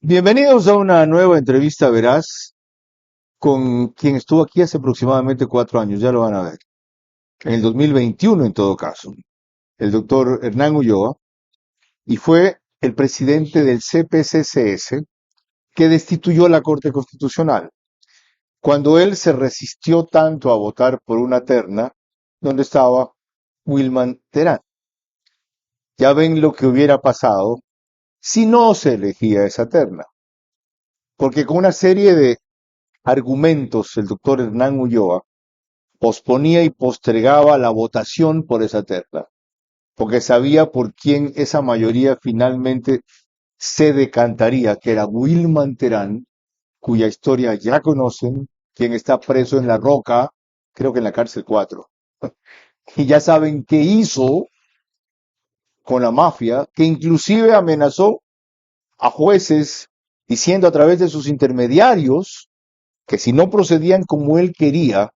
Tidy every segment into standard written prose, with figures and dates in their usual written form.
Bienvenidos a una nueva entrevista veraz con quien estuvo aquí hace aproximadamente 4 años, ya lo van a ver, en el 2021 en todo caso, el doctor Hernán Ulloa, y fue el presidente del CPCCS que destituyó la Corte Constitucional, cuando él se resistió tanto a votar por una terna donde estaba Wilman Terán. Ya ven lo que hubiera pasado si no se elegía esa terna, porque con una serie de argumentos el doctor Hernán Ulloa posponía y postergaba la votación por esa terna, porque sabía por quién esa mayoría finalmente se decantaría, que era Wilman Terán, cuya historia ya conocen, quien está preso en La Roca, creo que en la cárcel 4. Y ya saben qué hizo con la mafia, que inclusive amenazó a jueces diciendo a través de sus intermediarios que si no procedían como él quería,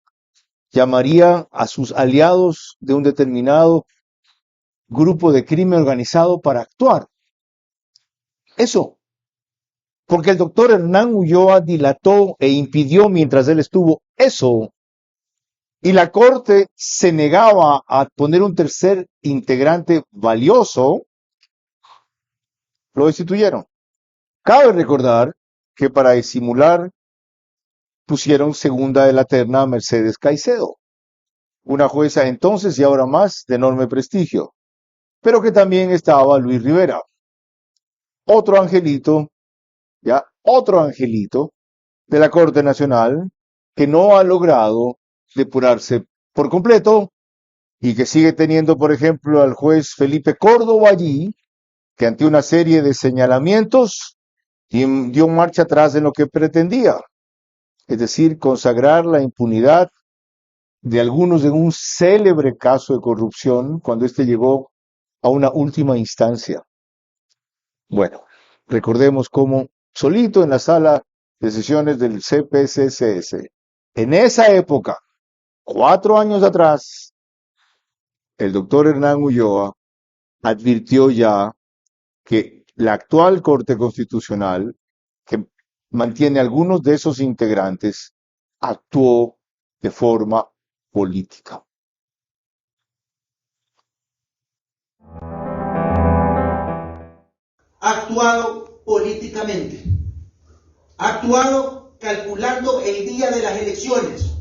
llamaría a sus aliados de un determinado grupo de crimen organizado para actuar. Eso, porque el doctor Hernán Ulloa dilató e impidió mientras él estuvo eso, y la Corte se negaba a poner un tercer integrante valioso, lo destituyeron. Cabe recordar que para disimular pusieron segunda de la terna a Mercedes Caicedo, una jueza entonces y ahora más de enorme prestigio, pero que también estaba Luis Rivera, otro angelito, ya, otro angelito de la Corte Nacional que no ha logrado depurarse por completo y que sigue teniendo, por ejemplo, al juez Felipe Córdoba allí, que ante una serie de señalamientos dio marcha atrás en lo que pretendía, es decir, consagrar la impunidad de algunos en un célebre caso de corrupción cuando éste llegó a una última instancia. Bueno, recordemos cómo solito en la sala de sesiones del CPCCS, en esa época, 4 años atrás, el doctor Hernán Ulloa advirtió ya que la actual Corte Constitucional, que mantiene algunos de esos integrantes, actuó de forma política. Ha actuado políticamente, ha actuado calculando el día de las elecciones,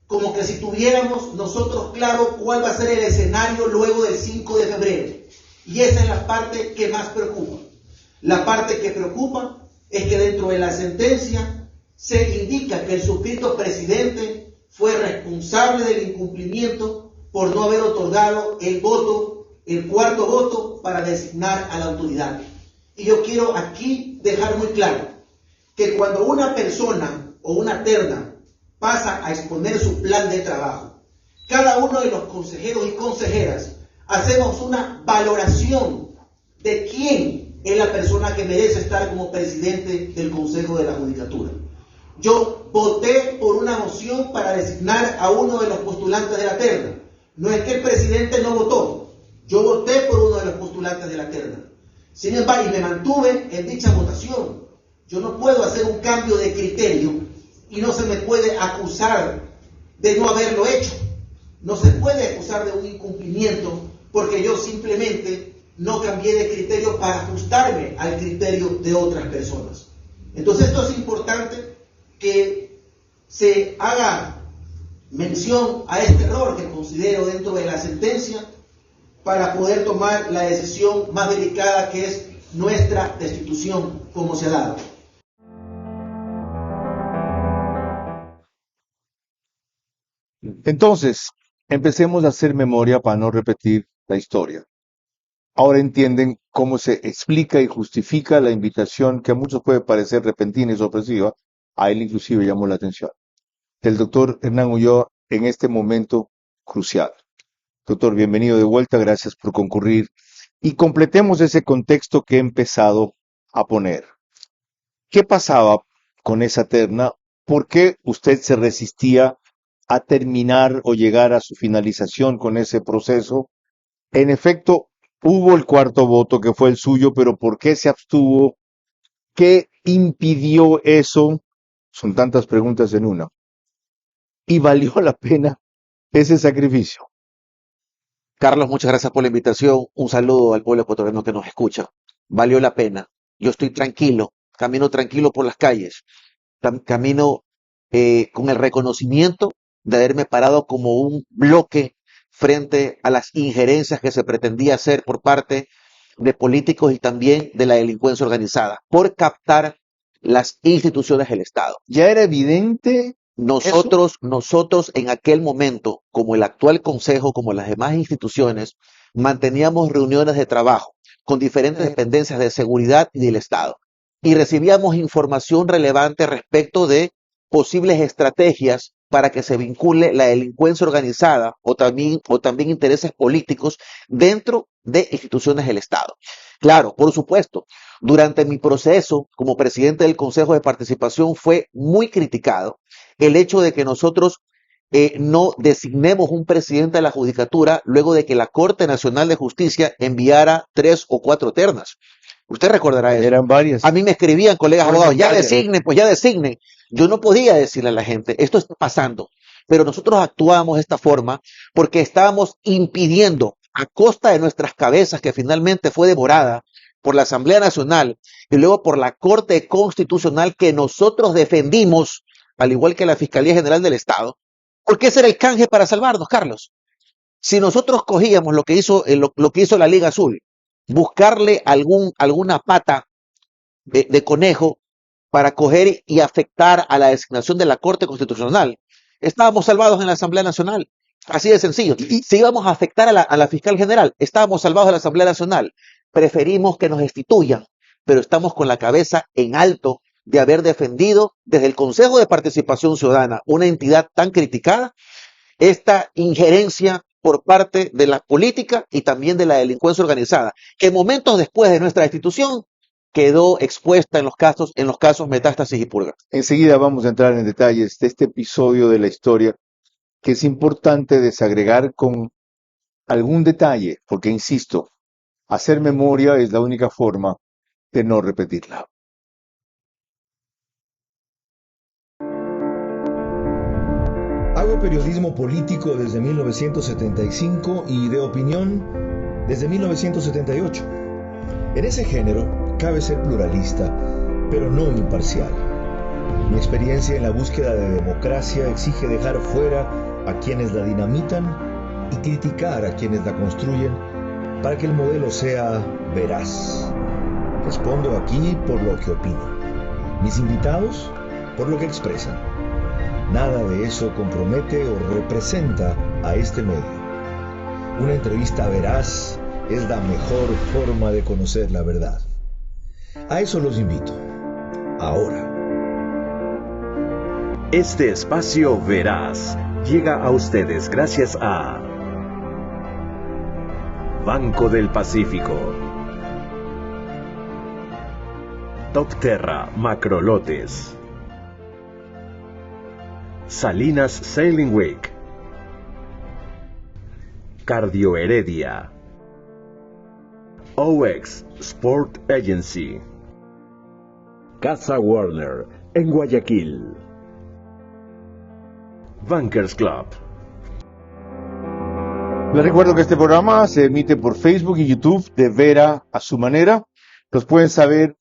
como que si tuviéramos nosotros claro cuál va a ser el escenario luego del 5 de febrero. Y esa es la parte que más preocupa. La parte que preocupa es que dentro de la sentencia se indica que el suscrito presidente fue responsable del incumplimiento por no haber otorgado el voto, el cuarto voto, para designar a la autoridad. Y yo quiero aquí dejar muy claro que cuando una persona o una terna pasa a exponer su plan de trabajo, cada uno de los consejeros y consejeras hacemos una valoración de quién es la persona que merece estar como presidente del Consejo de la Judicatura. Yo voté por una moción para designar a uno de los postulantes de la terna. No es que el presidente no votó, yo voté por uno de los postulantes de la terna. Sin embargo, y me mantuve en dicha votación. Yo no puedo hacer un cambio de criterio y no se me puede acusar de no haberlo hecho. No se puede acusar de un incumplimiento porque yo simplemente no cambié de criterio para ajustarme al criterio de otras personas. Entonces esto es importante que se haga mención a este error que considero dentro de la sentencia para poder tomar la decisión más delicada, que es nuestra destitución, como se ha dado. Entonces, empecemos a hacer memoria para no repetir la historia. Ahora entienden cómo se explica y justifica la invitación que a muchos puede parecer repentina y sorpresiva, a él inclusive llamó la atención, del doctor Hernán Ulloa en este momento crucial. Doctor, bienvenido de vuelta, gracias por concurrir y completemos ese contexto que he empezado a poner. ¿Qué pasaba con esa terna? ¿Por qué usted se resistía a terminar o llegar a su finalización con ese proceso? En efecto, hubo el cuarto voto que fue el suyo, pero ¿por qué se abstuvo? ¿Qué impidió eso? Son tantas preguntas en una. ¿Y valió la pena ese sacrificio? Carlos, muchas gracias por la invitación. Un saludo al pueblo ecuatoriano que nos escucha. Valió la pena. Yo estoy tranquilo, camino tranquilo por las calles, camino con el reconocimiento de haberme parado como un bloque frente a las injerencias que se pretendía hacer por parte de políticos y también de la delincuencia organizada, por captar las instituciones del Estado. Ya era evidente Nosotros en aquel momento, como el actual Consejo, como las demás instituciones, manteníamos reuniones de trabajo con diferentes dependencias de seguridad y del Estado y recibíamos información relevante respecto de posibles estrategias para que se vincule la delincuencia organizada o también intereses políticos dentro de instituciones del Estado. Claro, por supuesto, durante mi proceso como presidente del Consejo de Participación fue muy criticado el hecho de que nosotros no designemos un presidente de la Judicatura luego de que la Corte Nacional de Justicia enviara 3 o 4 ternas. Usted recordará eso. Eran varias. A mí me escribían colegas abogados, ya designen, pues ya designen. Yo no podía decirle a la gente, esto está pasando, pero nosotros actuamos de esta forma porque estábamos impidiendo a costa de nuestras cabezas, que finalmente fue devorada por la Asamblea Nacional y luego por la Corte Constitucional que nosotros defendimos, al igual que la Fiscalía General del Estado, porque ese era el canje para salvarnos, Carlos. Si nosotros cogíamos lo que hizo la Liga Azul, buscarle alguna pata de conejo para coger y afectar a la designación de la Corte Constitucional, estábamos salvados en la Asamblea Nacional. Así de sencillo. Si íbamos a afectar a la fiscal general, estábamos salvados en la Asamblea Nacional. Preferimos que nos destituyan, pero estamos con la cabeza en alto de haber defendido desde el Consejo de Participación Ciudadana, una entidad tan criticada, esta injerencia por parte de la política y también de la delincuencia organizada, que momentos después de nuestra destitución quedó expuesta en los casos Metástasis y Purga. Enseguida vamos a entrar en detalles de este episodio de la historia, que es importante desagregar con algún detalle, porque insisto, hacer memoria es la única forma de no repetirla. Hago periodismo político desde 1975 y de opinión desde 1978. En ese género cabe ser pluralista, pero no imparcial. Mi experiencia en la búsqueda de democracia exige dejar fuera a quienes la dinamitan y criticar a quienes la construyen para que el modelo sea veraz. Respondo aquí por lo que opino. Mis invitados por lo que expresan. Nada de eso compromete o representa a este medio. Una entrevista veraz es la mejor forma de conocer la verdad. A eso los invito. Ahora. Este espacio veraz llega a ustedes gracias a Banco del Pacífico, Topterra Macrolotes, Salinas Sailing Week, Cardio Heredia, OX Sport Agency, Casa Warner en Guayaquil, Bankers Club. Les recuerdo que este programa se emite por Facebook y YouTube de Vera a su manera. Los pueden saber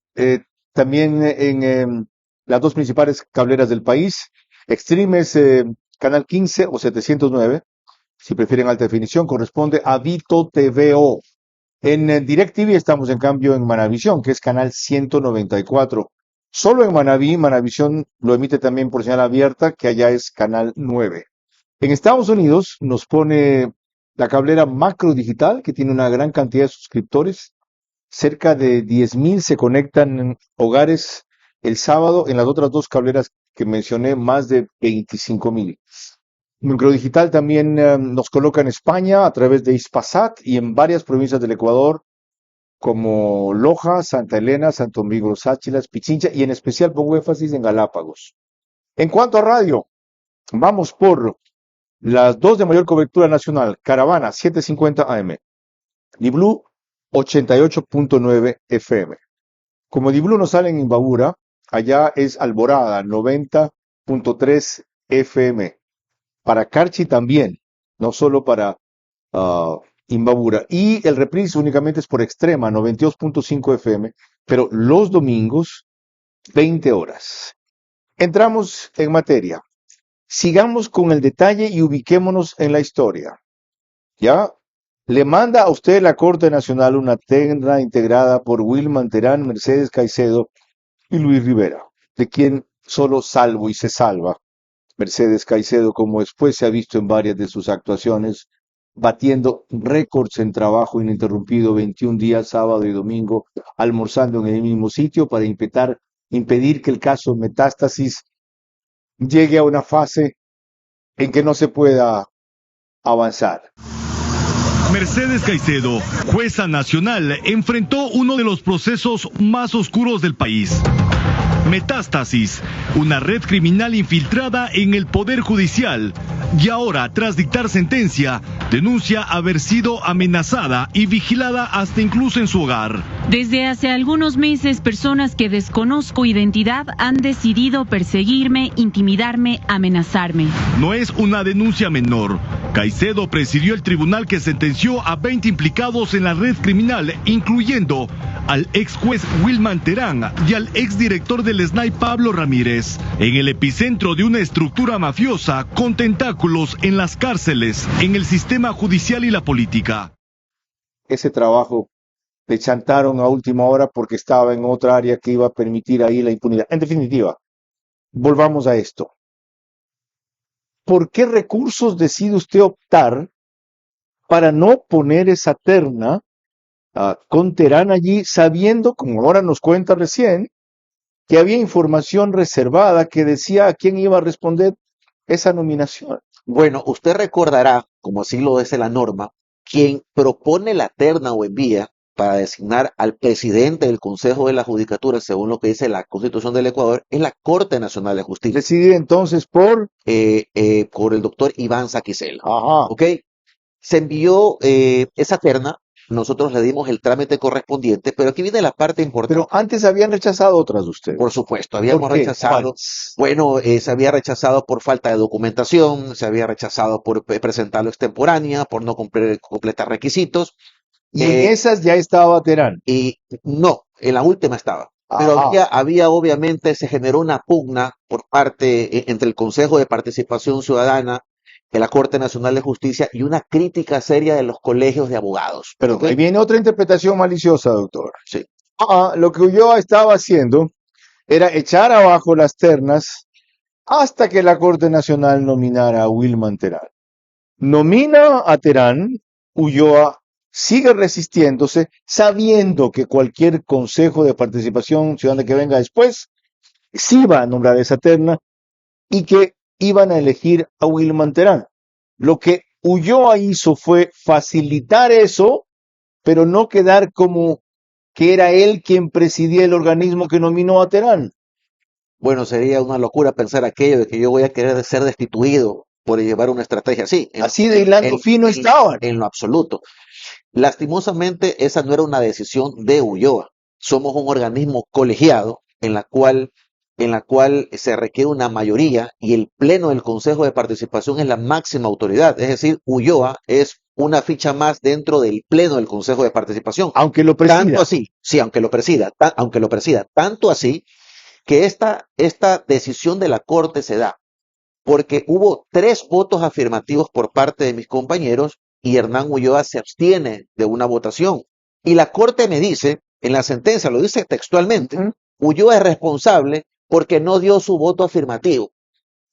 también en las dos principales cableras del país. Extreme es Canal 15 o 709. Si prefieren alta definición, corresponde a Vito TVO. En DirecTV estamos en cambio en Manavisión, que es Canal 194. Solo en Manavisión lo emite también por señal abierta, que allá es Canal 9. En Estados Unidos nos pone la cablera Macro Digital, que tiene una gran cantidad de suscriptores. Cerca de 10,000 se conectan en hogares el sábado. En las otras dos cableras que mencioné, más de 25,000. Microdigital también nos coloca en España a través de Hispasat y en varias provincias del Ecuador como Loja, Santa Elena, Santo Domingo, Sáchilas, Pichincha y en especial pongo énfasis en Galápagos. En cuanto a radio, vamos por las dos de mayor cobertura nacional, Caravana 750 AM y Blue 88.9 FM. Como Di Blue no sale en Imbabura, allá es Alborada, 90.3 FM. Para Carchi también, no solo para Imbabura. Y el reprise únicamente es por Extrema, 92.5 FM, pero los domingos, 20 horas. Entramos en materia. Sigamos con el detalle y ubiquémonos en la historia. ¿Ya? Le manda a usted la Corte Nacional una terna integrada por Wilman Terán, Mercedes Caicedo y Luis Rivera, de quien solo salvo y se salva Mercedes Caicedo, como después se ha visto en varias de sus actuaciones, batiendo récords en trabajo ininterrumpido 21 días, sábado y domingo, almorzando en el mismo sitio para impedir que el caso Metástasis llegue a una fase en que no se pueda avanzar. Mercedes Caicedo, jueza nacional, enfrentó uno de los procesos más oscuros del país. Metástasis, una red criminal infiltrada en el Poder Judicial, y ahora, tras dictar sentencia, denuncia haber sido amenazada y vigilada hasta incluso en su hogar. Desde hace algunos meses, personas que desconozco identidad han decidido perseguirme, intimidarme, amenazarme. No es una denuncia menor. Caicedo presidió el tribunal que sentenció a 20 implicados en la red criminal, incluyendo al ex juez Wilman Terán y al ex director del SNAI Pablo Ramírez, en el epicentro de una estructura mafiosa con tentáculos en las cárceles, en el sistema judicial y la política. Ese trabajo le chantaron a última hora porque estaba en otra área que iba a permitir ahí la impunidad. En definitiva, volvamos a esto. ¿Por qué recursos decide usted optar para no poner esa terna con Terán allí, sabiendo, como ahora nos cuenta recién, que había información reservada que decía a quién iba a responder esa nominación? Bueno, usted recordará, como así lo dice la norma, quien propone la terna o envía para designar al presidente del Consejo de la Judicatura, según lo que dice la Constitución del Ecuador, es la Corte Nacional de Justicia. Decidida entonces por el doctor Iván Saquicela. Ajá. ¿Ok? Se envió esa terna, nosotros le dimos el trámite correspondiente, pero aquí viene la parte importante. Pero antes habían rechazado otras de ustedes. Por supuesto, habíamos ¿Por qué? rechazado. Bueno, se había rechazado por falta de documentación, se había rechazado por presentarlo extemporánea, por no completar requisitos. Y en esas ya estaba Terán. Y no, en la última estaba. Pero había obviamente, se generó una pugna por parte entre el Consejo de Participación Ciudadana, de la Corte Nacional de Justicia y una crítica seria de los colegios de abogados. Pero ¿Okay? ahí viene otra interpretación maliciosa, doctor. Sí. Lo que Ulloa estaba haciendo era echar abajo las ternas hasta que la Corte Nacional nominara a Wilman Terán. Nomina a Terán, Ulloa sigue resistiéndose, sabiendo que cualquier consejo de participación ciudadana que venga después sí va a nombrar esa terna y que iban a elegir a Wilman Terán. Lo que Ulloa hizo fue facilitar eso, pero no quedar como que era él quien presidía el organismo que nominó a Terán. Bueno, sería una locura pensar aquello de que yo voy a querer ser destituido por llevar una estrategia así. Así de hilando fino estaban. En lo absoluto. Lastimosamente, esa no era una decisión de Ulloa. Somos un organismo colegiado en la cual se requiere una mayoría y el pleno del Consejo de Participación es la máxima autoridad. Es decir, Ulloa es una ficha más dentro del pleno del Consejo de Participación. Aunque lo presida. Tanto así, sí, aunque lo presida, tanto así que esta decisión de la Corte se da porque hubo 3 votos afirmativos por parte de mis compañeros y Hernán Ulloa se abstiene de una votación. Y la Corte me dice, en la sentencia, lo dice textualmente, Ulloa es responsable porque no dio su voto afirmativo.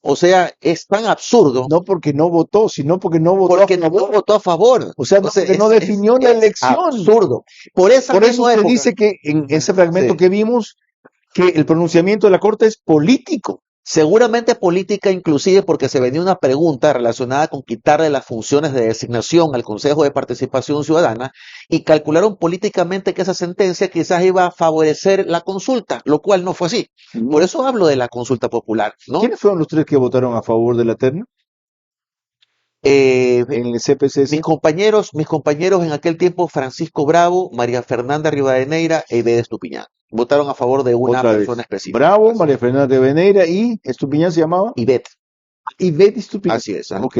O sea, es tan absurdo. No porque no votó, sino porque no votó porque no votó a favor. O sea, porque no definió la elección. Absurdo. Por eso se dice que en ese fragmento que vimos, que el pronunciamiento de la Corte es político. Seguramente política, inclusive porque se venía una pregunta relacionada con quitarle las funciones de designación al Consejo de Participación Ciudadana y calcularon políticamente que esa sentencia quizás iba a favorecer la consulta, lo cual no fue así. Por eso hablo de la consulta popular, ¿no? ¿Quiénes fueron los 3 que votaron a favor de la terna? en el CPCC? Mis compañeros en aquel tiempo, Francisco Bravo, María Fernanda Rivadeneira e Ibede Estupiñán, votaron a favor de una Otra vez. persona específica. Bravo, María Fernanda de Veneira y Estupiñán se llamaba. Ibede. Ibede Estupiñán. Así es. Ok.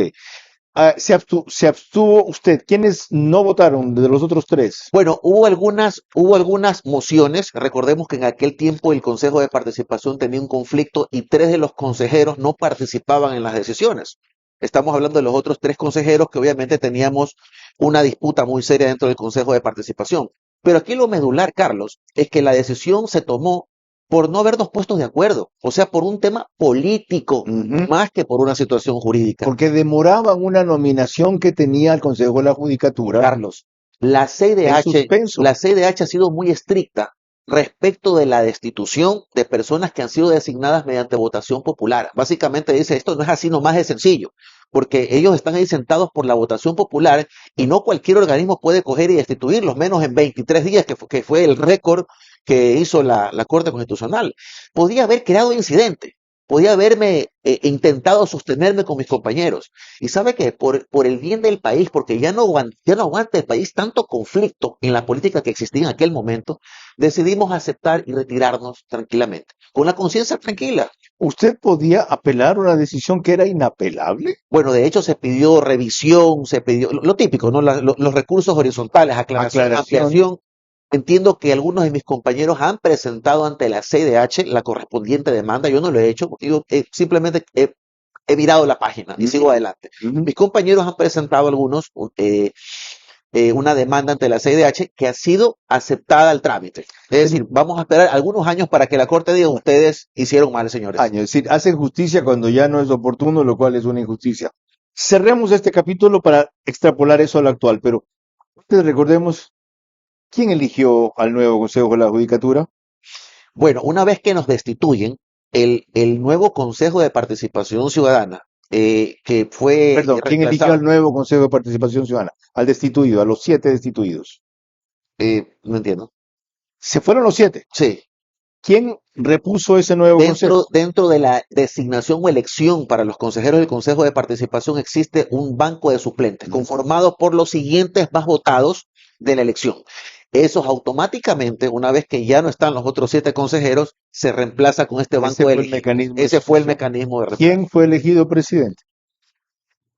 Se abstuvo usted. ¿Quiénes no votaron de los otros tres? Bueno, hubo algunas mociones. Recordemos que en aquel tiempo el Consejo de Participación tenía un conflicto y 3 de los consejeros no participaban en las decisiones. Estamos hablando de los otros 3 consejeros que obviamente teníamos una disputa muy seria dentro del Consejo de Participación. Pero aquí lo medular, Carlos, es que la decisión se tomó por no habernos puesto de acuerdo, o sea, por un tema político, más que por una situación jurídica. Porque demoraban una nominación que tenía el Consejo de la Judicatura. Carlos, la CIDH ha sido muy estricta respecto de la destitución de personas que han sido designadas mediante votación popular. Básicamente dice, esto no es así nomás de sencillo, porque ellos están ahí sentados por la votación popular y no cualquier organismo puede coger y destituirlos, menos en 23 días, que fue el récord que hizo la Corte Constitucional. Podía haber creado incidente, podía haberme intentado sostenerme con mis compañeros. Y sabe que por el bien del país, porque ya no aguanta el país tanto conflicto en la política que existía en aquel momento, decidimos aceptar y retirarnos tranquilamente, con la conciencia tranquila. ¿Usted podía apelar una decisión que era inapelable? Bueno, de hecho se pidió revisión, se pidió lo típico, ¿no? Los recursos horizontales, aclaración, ampliación. Entiendo que algunos de mis compañeros han presentado ante la CIDH la correspondiente demanda. Yo no lo he hecho porque yo simplemente he virado la página y sigo adelante. Mis compañeros han presentado algunos una demanda ante la CIDH que ha sido aceptada al trámite. Es decir, vamos a esperar algunos años para que la Corte diga ustedes hicieron mal, señores. Es decir, hacen justicia cuando ya no es oportuno, lo cual es una injusticia. Cerremos este capítulo para extrapolar eso a lo actual, pero recordemos, ¿quién eligió al nuevo Consejo de la Judicatura? Bueno, una vez que nos destituyen, el nuevo Consejo de Participación Ciudadana, que fue... Perdón, ¿quién eligió al nuevo Consejo de Participación Ciudadana? Al destituido, a los 7 destituidos. No entiendo. ¿Se fueron los 7? Sí. ¿Quién repuso ese nuevo consejo? Dentro de la designación o elección para los consejeros del Consejo de Participación existe un banco de suplentes conformado por los siguientes más votados de la elección. Esos automáticamente, una vez que ya no están los otros 7 consejeros, se reemplaza con este banco de elección. Ese fue el mecanismo de reemplazo. ¿Quién fue elegido presidente?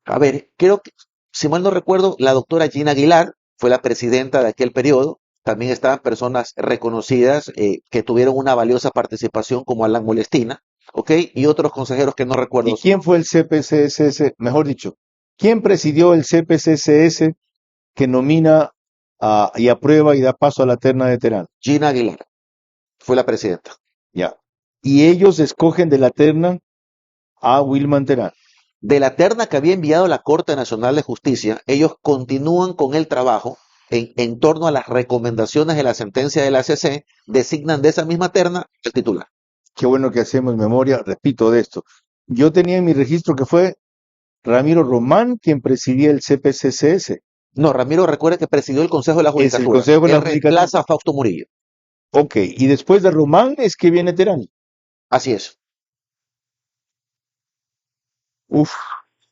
A ver, creo que, si mal no recuerdo, la doctora Gina Aguilar fue la presidenta de aquel periodo. También estaban personas reconocidas que tuvieron una valiosa participación como Alan Molestina, ¿ok? Y otros consejeros que no recuerdo. ¿Y quién fue el CPCSS? Mejor dicho, ¿quién presidió el CPCSS que nomina y aprueba y da paso a la terna de Terán? Gina Aguilar fue la presidenta. Ya. Y ellos escogen de la terna a Wilman Terán. De la terna que había enviado la Corte Nacional de Justicia, ellos continúan con el trabajo en torno a las recomendaciones de la sentencia de la ACC, designan de esa misma terna el titular. Qué bueno que hacemos memoria, repito, de esto. Yo tenía en mi registro que fue Ramiro Román quien presidía el CPCSS. No, Ramiro, recuerde que presidió el Consejo de la Judicatura. Es el Consejo de la Judicatura. Reemplaza a Fausto Murillo. Ok, y después de Román es que viene Terán. Así es. Uf,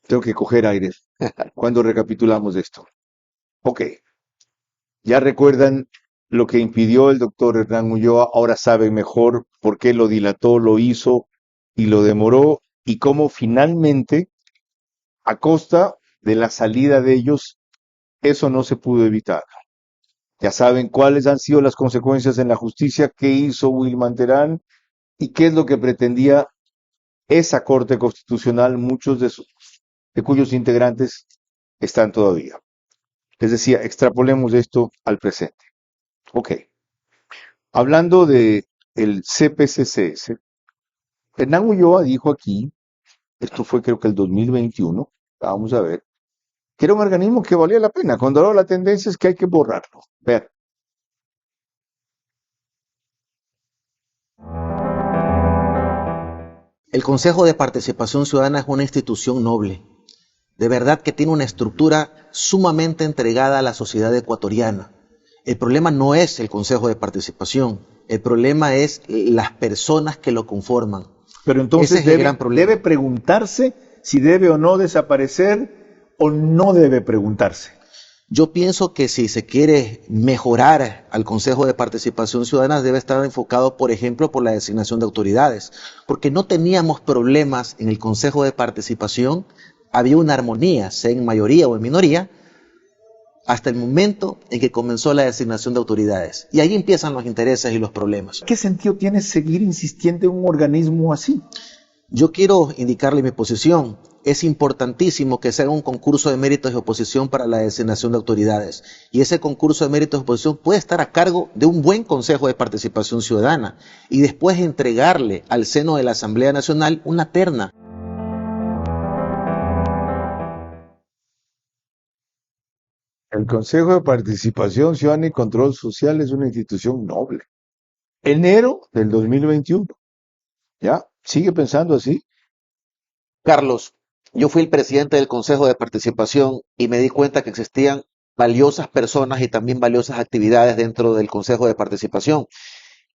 tengo que coger aire cuando recapitulamos esto. Ok, ya recuerdan lo que impidió el doctor Hernán Ulloa, ahora saben mejor por qué lo dilató, lo hizo y lo demoró, y cómo finalmente, a costa de la salida de ellos, eso no se pudo evitar. Ya saben cuáles han sido las consecuencias en la justicia, qué hizo Wilman Terán y qué es lo que pretendía esa Corte Constitucional, muchos de cuyos integrantes están todavía. Les decía, extrapolemos esto al presente. Ok. Hablando de el CPCSS, Hernán Ulloa dijo aquí, esto fue creo que el 2021, vamos a ver, que era un organismo que valía la pena. Cuando ahora la tendencia es que hay que borrarlo. Vean. El Consejo de Participación Ciudadana es una institución noble. De verdad que tiene una estructura sumamente entregada a la sociedad ecuatoriana. El problema no es el Consejo de Participación, el problema es las personas que lo conforman. Pero entonces debe preguntarse si debe o no desaparecer o no debe preguntarse? Yo pienso que si se quiere mejorar al Consejo de Participación Ciudadana debe estar enfocado, por ejemplo, por la designación de autoridades, porque no teníamos problemas en el Consejo de Participación, había una armonía, sea en mayoría o en minoría, hasta el momento en que comenzó la designación de autoridades. Y ahí empiezan los intereses y los problemas. ¿Qué sentido tiene seguir insistiendo en un organismo así? Yo quiero indicarle mi posición. Es importantísimo que se haga un concurso de méritos y oposición para la designación de autoridades. Y ese concurso de méritos y oposición puede estar a cargo de un buen Consejo de Participación Ciudadana y después entregarle al seno de la Asamblea Nacional una terna. El Consejo de Participación Ciudadana y Control Social es una institución noble. Enero del 2021. ¿Ya? ¿Sigue pensando así? Carlos, yo fui el presidente del Consejo de Participación y me di cuenta que existían valiosas personas y también valiosas actividades dentro del Consejo de Participación.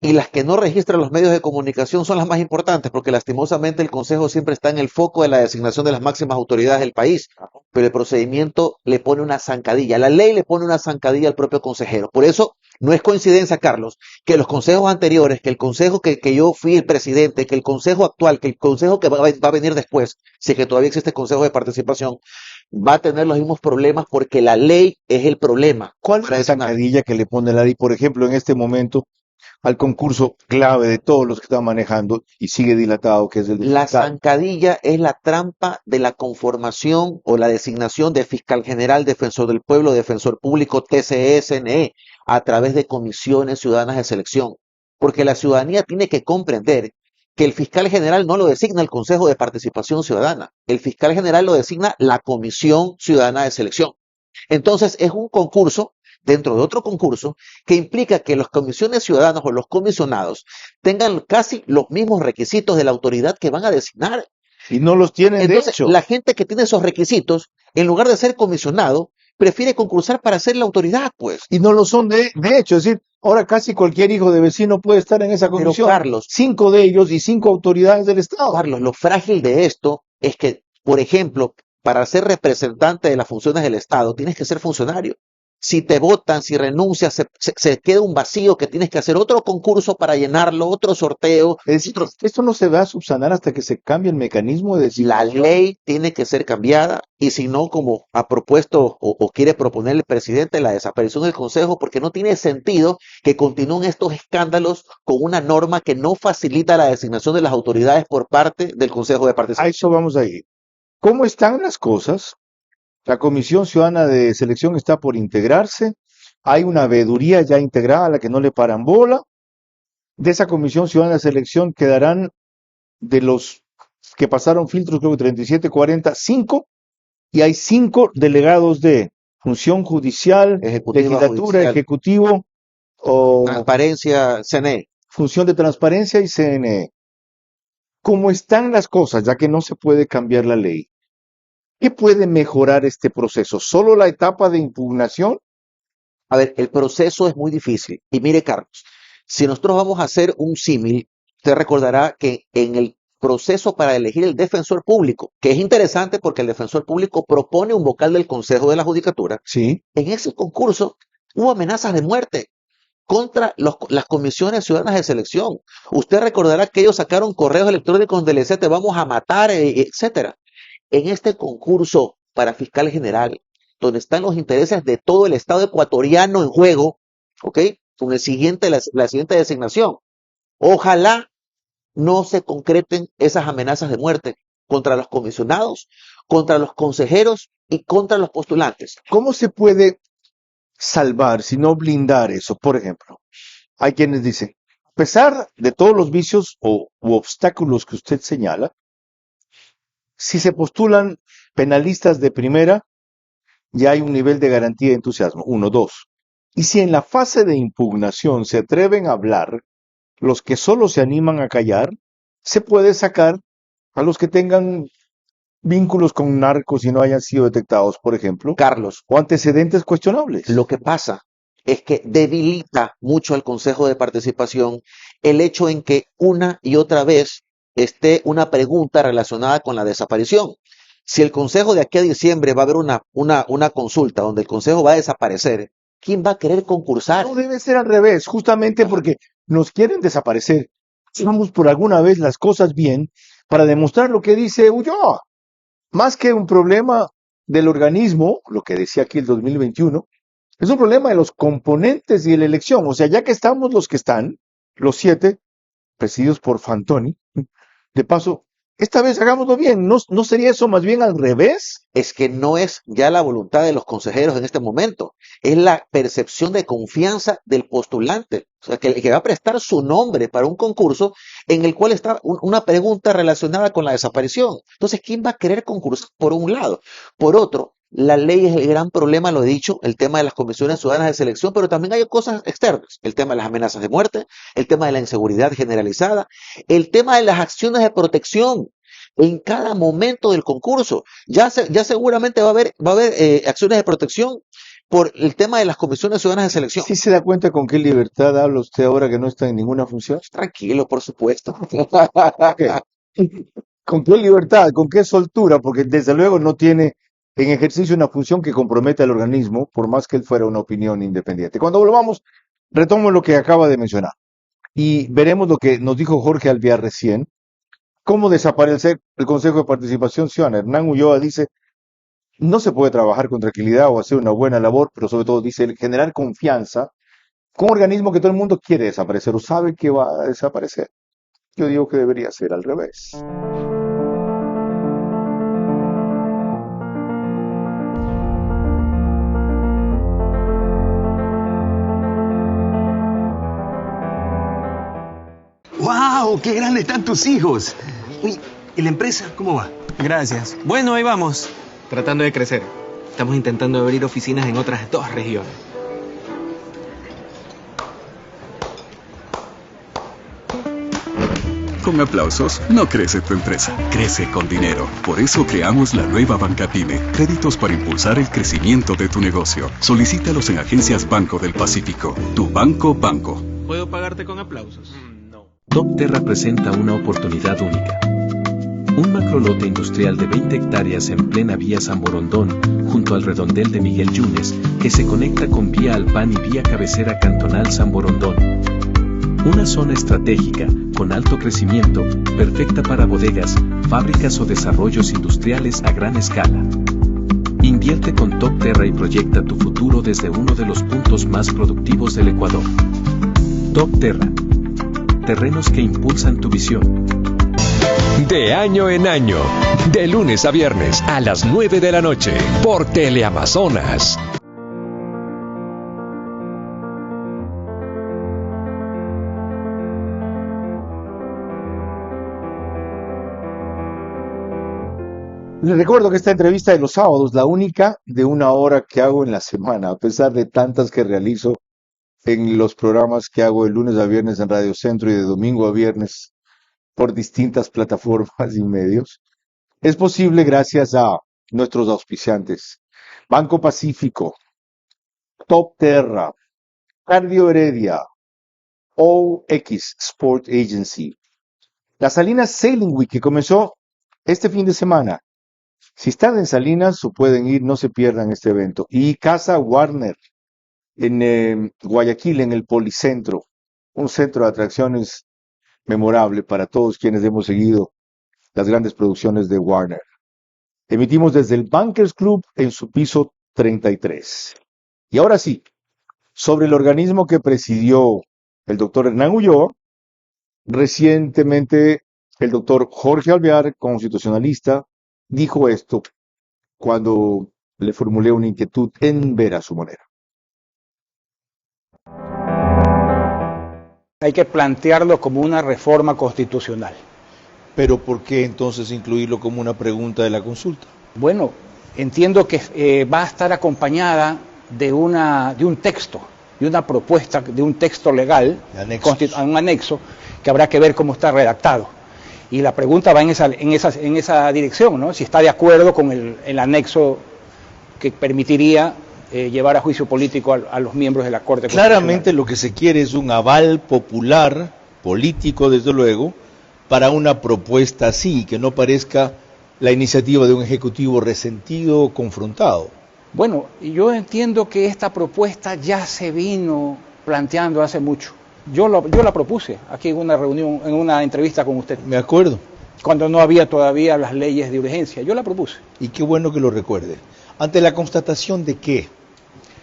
Y las que no registran los medios de comunicación son las más importantes, porque lastimosamente el Consejo siempre está en el foco de la designación de las máximas autoridades del país, pero el procedimiento le pone una zancadilla, la ley le pone una zancadilla al propio consejero. Por eso no es coincidencia, Carlos, que los consejos anteriores, que el consejo que yo fui el presidente, que el consejo actual, que el consejo que va a venir después, si es que todavía existe el Consejo de Participación, va a tener los mismos problemas porque la ley es el problema. ¿Cuál es la zancadilla que le pone la ley, por ejemplo, en este momento, al concurso clave de todos los que están manejando y sigue dilatado, que es el de La fiscal? zancadilla es la trampa de la conformación o la designación de fiscal general, defensor del pueblo, defensor público, TCE, CNE, a través de comisiones ciudadanas de selección. Porque la ciudadanía tiene que comprender que el fiscal general no lo designa el Consejo de Participación Ciudadana. El fiscal general lo designa la Comisión Ciudadana de Selección. Entonces es un concurso dentro de otro concurso que implica que las comisiones ciudadanas o los comisionados tengan casi los mismos requisitos de la autoridad que van a designar. Y no los tienen, de Entonces, hecho. la gente que tiene esos requisitos, en lugar de ser comisionado, prefiere concursar para ser la autoridad, pues. Y no lo son de hecho. Es decir, ahora casi cualquier hijo de vecino puede estar en esa Pero comisión. Carlos, 5 de ellos y 5 autoridades del Estado. Carlos, lo frágil de esto es que, por ejemplo, para ser representante de las funciones del Estado, tienes que ser funcionario. Si te votan, si renuncias, se queda un vacío que tienes que hacer otro concurso para llenarlo, otro sorteo. Es decir, esto no se va a subsanar hasta que se cambie el mecanismo de La designación. ley tiene que ser cambiada y si no, como ha propuesto o quiere proponer el presidente, la desaparición del Consejo, porque no tiene sentido que continúen estos escándalos con una norma que no facilita la designación de las autoridades por parte del Consejo de A Participación. eso vamos a ir. ¿Cómo están las cosas? La Comisión Ciudadana de Selección está por integrarse. Hay una veeduría ya integrada a la que no le paran bola. De esa Comisión Ciudadana de Selección quedarán, de los que pasaron filtros, creo que 37, 40, 5. Y hay 5 delegados de función judicial, Ejecutiva, legislatura, judicial. ejecutivo o Transparencia, CNE. función de transparencia y CNE. ¿Cómo están las cosas, ya que no se puede cambiar la ley? ¿Qué puede mejorar este proceso? ¿Solo la etapa de impugnación? A ver, el proceso es muy difícil. Y mire, Carlos, si nosotros vamos a hacer un símil, usted recordará que en el proceso para elegir el defensor público, que es interesante porque el defensor público propone un vocal del Consejo de la Judicatura, Sí. en ese concurso hubo amenazas de muerte contra las comisiones ciudadanas de selección. Usted recordará que ellos sacaron correos electrónicos donde le decía te vamos a matar, etcétera. En este concurso para fiscal general, donde están los intereses de todo el Estado ecuatoriano en juego, ¿ok? Con la siguiente designación. Ojalá no se concreten esas amenazas de muerte contra los comisionados, contra los consejeros y contra los postulantes. ¿Cómo se puede salvar, si no blindar eso? Por ejemplo, hay quienes dicen, a pesar de todos los vicios u obstáculos que usted señala, si se postulan penalistas de primera, ya hay un nivel de garantía de entusiasmo. 1, 2. Y si en la fase de impugnación se atreven a hablar, los que solo se animan a callar, se puede sacar a los que tengan vínculos con narcos y no hayan sido detectados, por ejemplo, Carlos, o antecedentes cuestionables. lo que pasa es que debilita mucho al Consejo de Participación el hecho en que una y otra vez esté una pregunta relacionada con la desaparición. Si el Consejo de aquí a diciembre va a haber una consulta donde el Consejo va a desaparecer, ¿quién va a querer concursar? No debe ser al revés, justamente porque nos quieren desaparecer. Hagamos por alguna vez las cosas bien para demostrar lo que dice Ulloa. Más que un problema del organismo, lo que decía aquí el 2021, es un problema de los componentes y de la elección. O sea, ya que estamos los que están, los 7, presididos por Fantoni, de paso, esta vez hagámoslo bien. ¿No sería eso más bien al revés? Es que no es ya la voluntad de los consejeros en este momento, es la percepción de confianza del postulante, o sea, que va a prestar su nombre para un concurso en el cual está una pregunta relacionada con la desaparición. Entonces, ¿quién va a querer concursar por un lado? Por otro, la ley es el gran problema, lo he dicho, el tema de las comisiones ciudadanas de selección, pero también hay cosas externas, el tema de las amenazas de muerte, el tema de la inseguridad generalizada, el tema de las acciones de protección en cada momento del concurso. Ya seguramente va a haber acciones de protección por el tema de las comisiones ciudadanas de selección. ¿Sí se da cuenta con qué libertad habla usted ahora que no está en ninguna función? Tranquilo, por supuesto. ¿Con qué libertad? ¿Con qué soltura? Porque desde luego no tiene en ejercicio una función que comprometa al organismo, por más que él fuera una opinión independiente. Cuando volvamos, retomo lo que acaba de mencionar y veremos lo que nos dijo Jorge Alvear recién, cómo desaparecer el Consejo de Participación Ciudadana. Hernán Ulloa dice, no se puede trabajar con tranquilidad o hacer una buena labor, pero sobre todo dice, generar confianza con un organismo que todo el mundo quiere desaparecer o sabe que va a desaparecer. Yo digo que debería ser al revés. ¡Wow! ¡Qué grandes están tus hijos! Uy, ¿y la empresa cómo va? Gracias. Bueno, ahí vamos. Tratando de crecer. Estamos intentando abrir oficinas en otras 2 regiones. Con aplausos no crece tu empresa, crece con dinero. Por eso creamos la nueva Banca Pyme, créditos para impulsar el crecimiento de tu negocio. Solicítalos en agencias Banco del Pacífico. Tu banco. ¿Puedo pagarte con aplausos? No. Top Terra presenta una oportunidad única. Un macrolote industrial de 20 hectáreas en plena vía San Borondón, junto al redondel de Miguel Yunes, que se conecta con vía Alpán y vía cabecera cantonal San Borondón. Una zona estratégica, con alto crecimiento, perfecta para bodegas, fábricas o desarrollos industriales a gran escala. Invierte con Top Terra y proyecta tu futuro desde uno de los puntos más productivos del Ecuador. Top Terra. Terrenos que impulsan tu visión. De año en año, de lunes a viernes a las 9 de la noche, por Teleamazonas. Les recuerdo que esta entrevista de los sábados, la única de 1 hora que hago en la semana, a pesar de tantas que realizo en los programas que hago de lunes a viernes en Radio Centro y de domingo a viernes por distintas plataformas y medios, es posible gracias a nuestros auspiciantes. Banco Pacífico, Top Terra, Cardio Heredia, OX Sport Agency, la Salinas Sailing Week que comenzó este fin de semana. Si están en Salinas o pueden ir, no se pierdan este evento. Y Casa Warner en Guayaquil, en el Policentro, un centro de atracciones memorable para todos quienes hemos seguido las grandes producciones de Warner. Emitimos desde el Bankers Club en su piso 33. Y ahora sí, sobre el organismo que presidió el doctor Hernán Ulloa, recientemente el doctor Jorge Alvear, constitucionalista, dijo esto cuando le formulé una inquietud en ver a su manera. Hay que plantearlo como una reforma constitucional. ¿Pero por qué entonces incluirlo como una pregunta de la consulta? Bueno, entiendo que va a estar acompañada de un texto, de una propuesta, de un texto legal, un anexo, que habrá que ver cómo está redactado. Y la pregunta va en esa dirección, ¿no? Si está de acuerdo con el anexo que permitiría llevar a juicio político a los miembros de la Corte Constitucional. Claramente lo que se quiere es un aval popular, político desde luego, para una propuesta así, que no parezca la iniciativa de un ejecutivo resentido, confrontado. Bueno, yo entiendo que esta propuesta ya se vino planteando hace mucho. Yo la propuse aquí en una reunión, en una entrevista con usted. Me acuerdo. Cuando no había todavía las leyes de urgencia, yo la propuse. Y qué bueno que lo recuerde. ¿Ante la constatación de qué?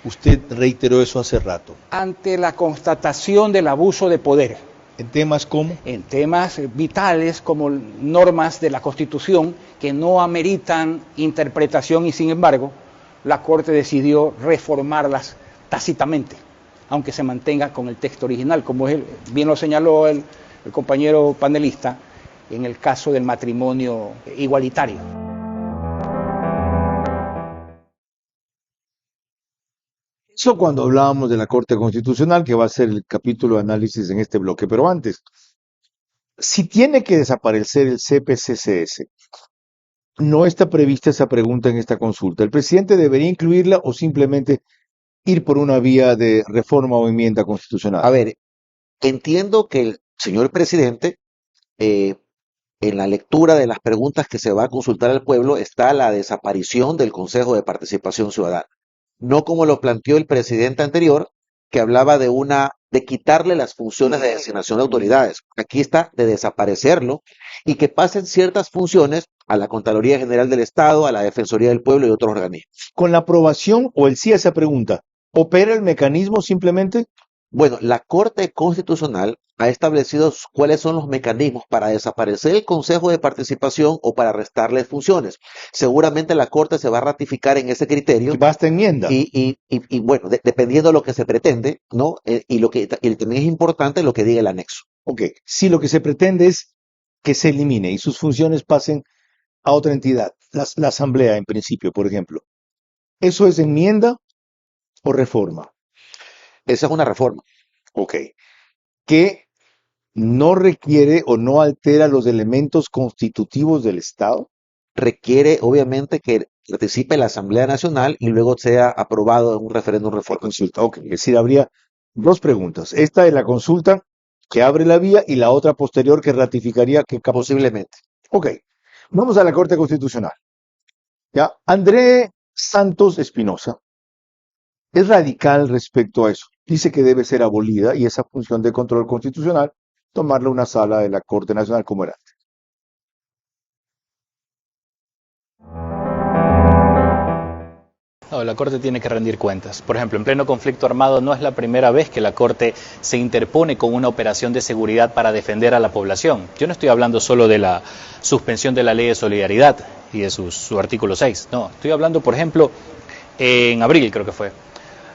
Usted reiteró eso hace rato. Ante la constatación del abuso de poder. ¿En temas cómo? En temas vitales como normas de la Constitución que no ameritan interpretación y sin embargo la Corte decidió reformarlas tácitamente, aunque se mantenga con el texto original, como bien lo señaló el compañero panelista en el caso del matrimonio igualitario. Eso cuando hablábamos de la Corte Constitucional, que va a ser el capítulo de análisis en este bloque, pero antes, si tiene que desaparecer el CPCCS, no está prevista esa pregunta en esta consulta. ¿El presidente debería incluirla o simplemente ir por una vía de reforma o enmienda constitucional? A ver, entiendo que el señor presidente, en la lectura de las preguntas que se va a consultar al pueblo, está la desaparición del Consejo de Participación Ciudadana. No como lo planteó el presidente anterior, que hablaba de quitarle las funciones de designación de autoridades. Aquí está de desaparecerlo y que pasen ciertas funciones a la Contraloría General del Estado, a la Defensoría del Pueblo y otros organismos. Con la aprobación o el sí a esa pregunta, ¿opera el mecanismo simplemente? Bueno, la Corte Constitucional ha establecido cuáles son los mecanismos para desaparecer el Consejo de Participación o para restarle funciones. Seguramente la Corte se va a ratificar en ese criterio. Y basta enmienda. Y bueno, dependiendo de lo que se pretende, ¿no? Y también es importante lo que diga el anexo. Ok, si lo que se pretende es que se elimine y sus funciones pasen a otra entidad, la Asamblea en principio, por ejemplo, ¿eso es enmienda o reforma? Esa es una reforma. Ok. Que no requiere o no altera los elementos constitutivos del Estado. Requiere, obviamente, que participe la Asamblea Nacional y luego sea aprobado en un referéndum reforma. Consulta. Ok, es decir, habría dos preguntas. Esta es la consulta que abre la vía y la otra posterior que ratificaría que posiblemente. Ok. Vamos a la Corte Constitucional. Ya, André Santos Espinosa es radical respecto a eso. Dice que debe ser abolida y esa función de control constitucional tomarla una sala de la Corte Nacional como era antes. No, la Corte tiene que rendir cuentas. Por ejemplo, en pleno conflicto armado no es la primera vez que la Corte se interpone con una operación de seguridad para defender a la población. Yo no estoy hablando solo de la suspensión de la Ley de Solidaridad y de su artículo 6. No, estoy hablando, por ejemplo, en abril creo que fue.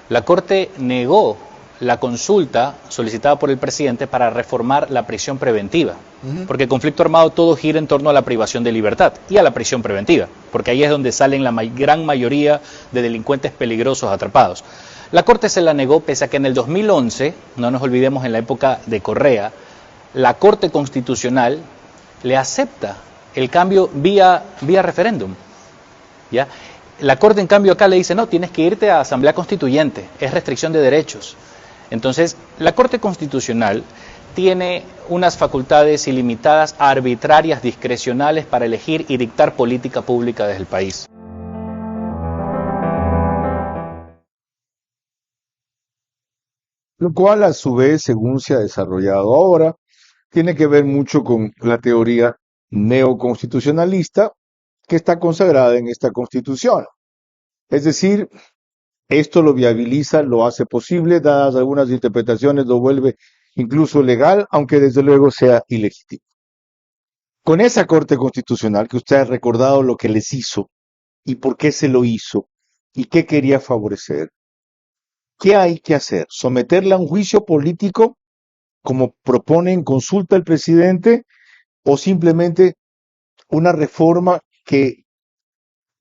La Corte negó la consulta solicitada por el presidente para reformar la prisión preventiva, porque el conflicto armado todo gira en torno a la privación de libertad y a la prisión preventiva, porque ahí es donde salen la gran mayoría de delincuentes peligrosos atrapados. La Corte se la negó pese a que en el 2011, no nos olvidemos en la época de Correa, la Corte Constitucional le acepta el cambio vía referéndum, ¿ya? La Corte, en cambio, acá le dice, no, tienes que irte a Asamblea Constituyente, es restricción de derechos. Entonces, la Corte Constitucional tiene unas facultades ilimitadas, arbitrarias, discrecionales para elegir y dictar política pública desde el país. Lo cual, a su vez, según se ha desarrollado ahora, tiene que ver mucho con la teoría neoconstitucionalista que está consagrada en esta Constitución. Es decir, esto lo viabiliza, lo hace posible, dadas algunas interpretaciones, lo vuelve incluso legal, aunque desde luego sea ilegítimo. Con esa Corte Constitucional, que usted ha recordado lo que les hizo y por qué se lo hizo y qué quería favorecer, ¿qué hay que hacer? ¿Someterla a un juicio político, como propone en consulta el presidente, o simplemente una reforma que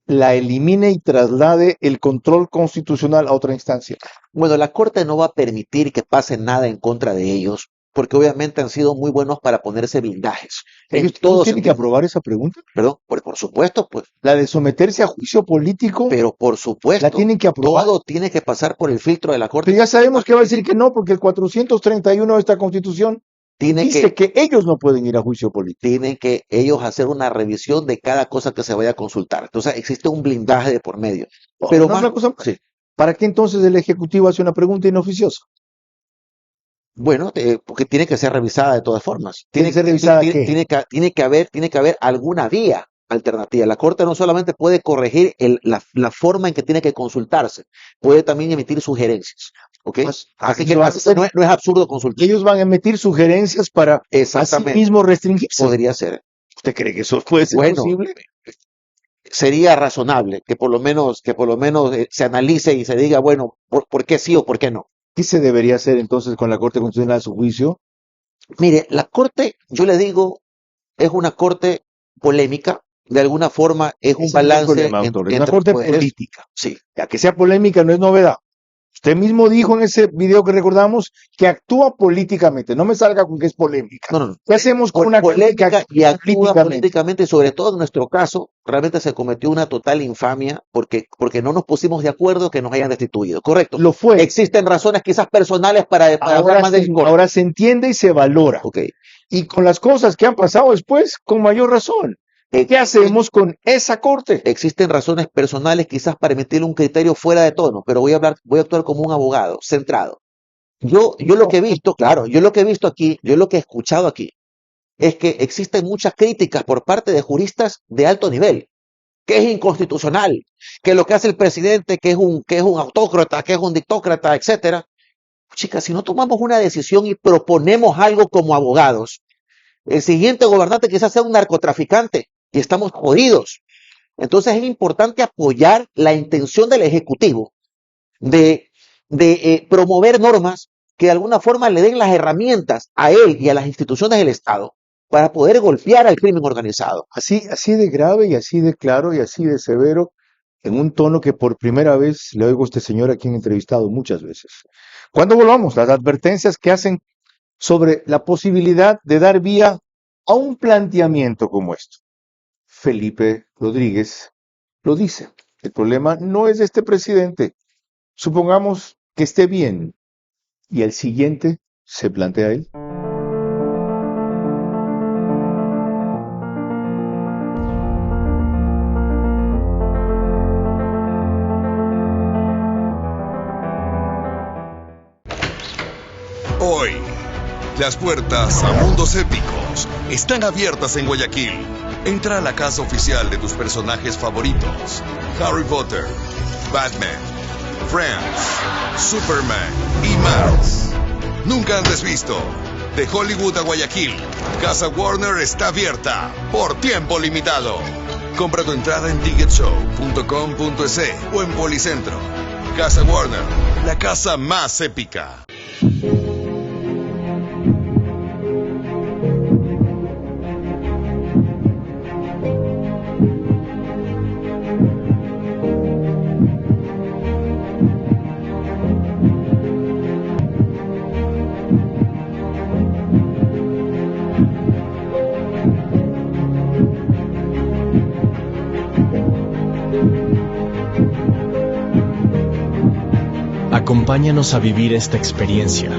la elimine y traslade el control constitucional a otra instancia? Bueno, la Corte no va a permitir que pase nada en contra de ellos, porque obviamente han sido muy buenos para ponerse blindajes. ¿Ellos tienen que aprobar esa pregunta? Perdón, por supuesto, pues. La de someterse a juicio político. Pero por supuesto. La tienen que aprobar. Todo tiene que pasar por el filtro de la Corte. Pero ya sabemos que va a decir que no, porque el 431 de esta Constitución Dice que ellos no pueden ir a juicio político. Tienen que ellos hacer una revisión de cada cosa que se vaya a consultar. Entonces existe un blindaje de por medio. Pero no, una cosa más. Sí. ¿Para qué entonces el Ejecutivo hace una pregunta inoficiosa? Bueno, porque tiene que ser revisada de todas formas. ¿Tiene que ser revisada qué? Tiene que haber alguna vía alternativa. La Corte no solamente puede corregir la forma en que tiene que consultarse, puede también emitir sugerencias. ¿Okay? Así que no es absurdo consultar. Ellos van a emitir sugerencias para así mismo restringirse. Podría ser. ¿Usted cree que eso puede ser posible? Sería razonable que por lo menos se analice y se diga, bueno, ¿por qué sí o por qué no? ¿Qué se debería hacer entonces con la Corte Constitucional a su juicio? Mire, la Corte, yo le digo, es una Corte polémica. De alguna forma es un balance entre una Corte política. Sí. Ya que sea polémica no es novedad. Usted mismo dijo en ese video que recordamos que actúa políticamente. No me salga con que es polémica. No. ¿Qué hacemos con una polémica y actúa políticamente? Sobre todo en nuestro caso, realmente se cometió una total infamia porque no nos pusimos de acuerdo que nos hayan destituido. ¿Correcto? Lo fue. Existen razones quizás personales para hablar más de eso. Ahora se entiende y se valora. Okay. Y con las cosas que han pasado después, con mayor razón. ¿Qué hacemos con esa Corte? Existen razones personales quizás para emitir un criterio fuera de tono, pero voy a actuar como un abogado centrado. Yo lo que he visto, aquí, yo lo que he escuchado aquí, es que existen muchas críticas por parte de juristas de alto nivel, que es inconstitucional, que lo que hace el presidente, que es un autócrata, que es un dictócrata, etcétera. Chicas, si no tomamos una decisión y proponemos algo como abogados, el siguiente gobernante quizás sea un narcotraficante y estamos jodidos. Entonces es importante apoyar la intención del Ejecutivo de promover normas que de alguna forma le den las herramientas a él y a las instituciones del Estado para poder golpear al crimen organizado. Así de grave y así de claro y así de severo, en un tono que por primera vez le oigo a este señor a quien he entrevistado muchas veces. Cuando volvamos, las advertencias que hacen sobre la posibilidad de dar vía a un planteamiento como esto. Felipe Rodríguez lo dice. El problema no es de este presidente. Supongamos que esté bien y el siguiente se plantea él. Hoy, las puertas a mundos épicos están abiertas en Guayaquil. Entra a la casa oficial de tus personajes favoritos: Harry Potter, Batman, Friends, Superman y más. Nunca antes visto. De Hollywood a Guayaquil, Casa Warner está abierta por tiempo limitado. Compra tu entrada en ticketshow.com.es o en Policentro. Casa Warner, la casa más épica. Acompáñanos a vivir esta experiencia.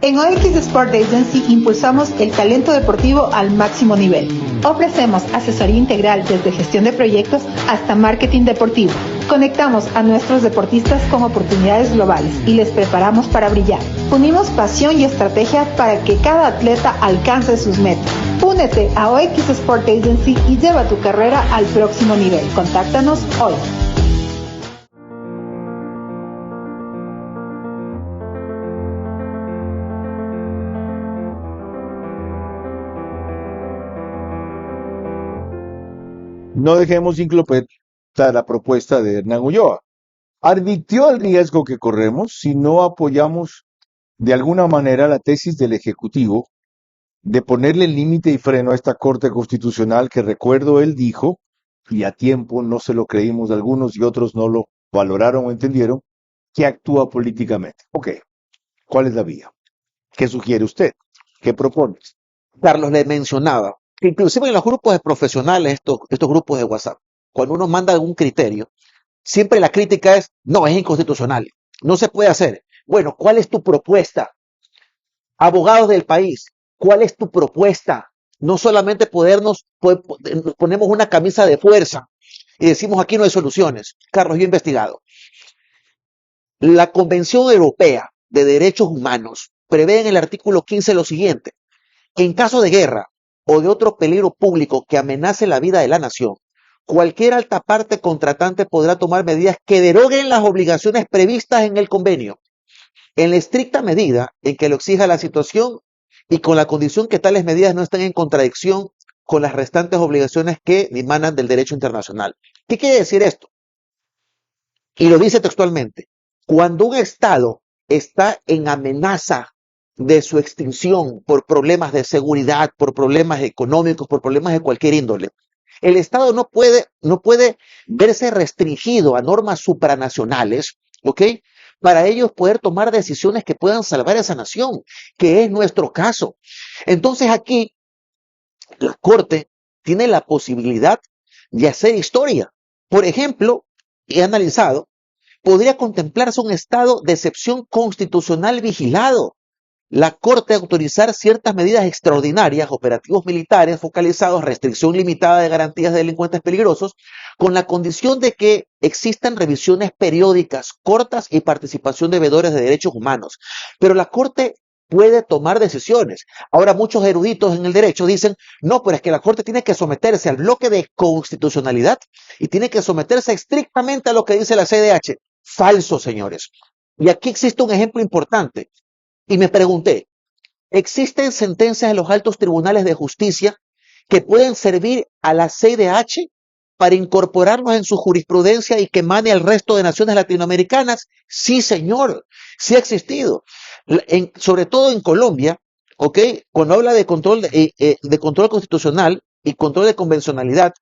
En OX Sport Agency impulsamos el talento deportivo al máximo nivel. Ofrecemos asesoría integral desde gestión de proyectos hasta marketing deportivo. Conectamos a nuestros deportistas con oportunidades globales y les preparamos para brillar. Unimos pasión y estrategia para que cada atleta alcance sus metas. Únete a OX Sport Agency y lleva tu carrera al próximo nivel. Contáctanos hoy. No dejemos sin clopeta la propuesta de Hernán Ulloa. Advirtió el riesgo que corremos si no apoyamos de alguna manera la tesis del Ejecutivo de ponerle límite y freno a esta Corte Constitucional que, recuerdo, él dijo, y a tiempo no se lo creímos algunos y otros no lo valoraron o entendieron, que actúa políticamente. Ok, ¿cuál es la vía? ¿Qué sugiere usted? ¿Qué propone? Carlos le mencionaba que inclusive en los grupos de profesionales, estos grupos de WhatsApp, cuando uno manda algún criterio, siempre la crítica es, no, es inconstitucional, no se puede hacer. Bueno, ¿cuál es tu propuesta? Abogados del país, ¿cuál es tu propuesta? No solamente nos ponemos una camisa de fuerza y decimos aquí no hay soluciones. Carlos, yo he investigado. La Convención Europea de Derechos Humanos prevé en el artículo 15 lo siguiente: que en caso de guerra o de otro peligro público que amenace la vida de la nación, cualquier alta parte contratante podrá tomar medidas que deroguen las obligaciones previstas en el convenio, en la estricta medida en que lo exija la situación y con la condición que tales medidas no estén en contradicción con las restantes obligaciones que emanan del derecho internacional. ¿Qué quiere decir esto? Y lo dice textualmente: cuando un Estado está en amenaza de su extinción por problemas de seguridad, por problemas económicos, por problemas de cualquier índole, el Estado no puede verse restringido a normas supranacionales, ¿ok?, para ellos poder tomar decisiones que puedan salvar a esa nación, que es nuestro caso. Entonces aquí la Corte tiene la posibilidad de hacer historia. Por ejemplo, he analizado, podría contemplarse un estado de excepción constitucional vigilado. La Corte autorizar ciertas medidas extraordinarias, operativos militares focalizados, restricción limitada de garantías de delincuentes peligrosos, con la condición de que existan revisiones periódicas cortas y participación de veedores de derechos humanos. Pero la Corte puede tomar decisiones. Ahora muchos eruditos en el derecho dicen, no, pero es que la Corte tiene que someterse al bloque de constitucionalidad y tiene que someterse estrictamente a lo que dice la CEDH. Falso, señores. Y aquí existe un ejemplo importante. Y me pregunté, ¿existen sentencias de los altos tribunales de justicia que pueden servir a la CIDH para incorporarnos en su jurisprudencia y que emane al resto de naciones latinoamericanas? Sí, señor, sí ha existido. Sobre todo en Colombia, ¿ok? Cuando habla de control constitucional y control de convencionalidad,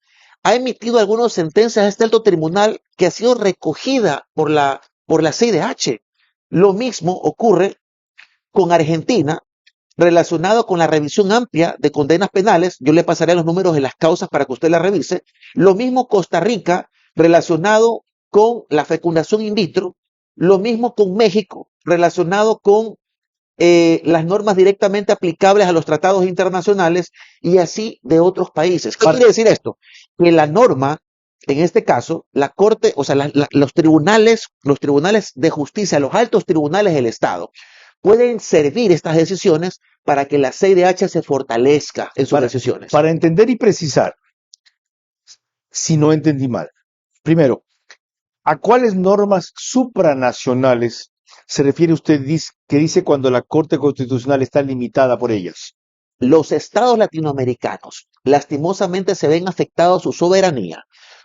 ha emitido algunas sentencias a este alto tribunal que ha sido recogida por la CIDH. Lo mismo ocurre con Argentina, relacionado con la revisión amplia de condenas penales. Yo le pasaré los números de las causas para que usted la revise. Lo mismo Costa Rica, relacionado con la fecundación in vitro. Lo mismo con México, relacionado con las normas directamente aplicables a los tratados internacionales, y así de otros países. ¿Qué quiere decir esto? Que la norma, en este caso, la Corte, o sea, los tribunales de justicia, los altos tribunales del Estado, pueden servir estas decisiones para que la CIDH se fortalezca en sus decisiones. Para entender y precisar, si no entendí mal, primero, ¿a cuáles normas supranacionales se refiere usted que dice cuando la Corte Constitucional está limitada por ellas? Los estados latinoamericanos lastimosamente se ven afectados su soberanía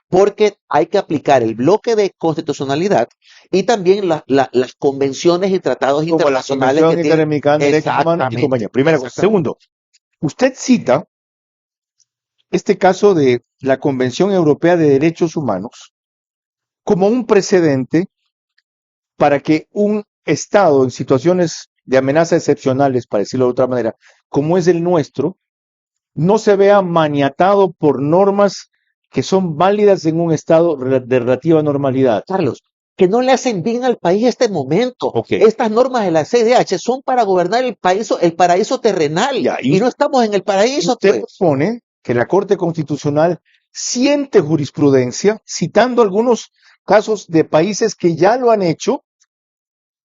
porque hay que aplicar el bloque de constitucionalidad y también las convenciones y tratados internacionales. Como la Convención Interamericana de Derechos Humanos y compañía. Primera cosa. Segundo, usted cita este caso de la Convención Europea de Derechos Humanos como un precedente para que un Estado en situaciones de amenaza excepcionales, para decirlo de otra manera, como es el nuestro, no se vea maniatado por normas que son válidas en un estado de relativa normalidad. Carlos, que no le hacen bien al país en este momento. Okay. Estas normas de la CIDH son para gobernar el paraíso terrenal, ya, y no estamos en el paraíso. Usted propone que la Corte Constitucional siente jurisprudencia, citando algunos casos de países que ya lo han hecho,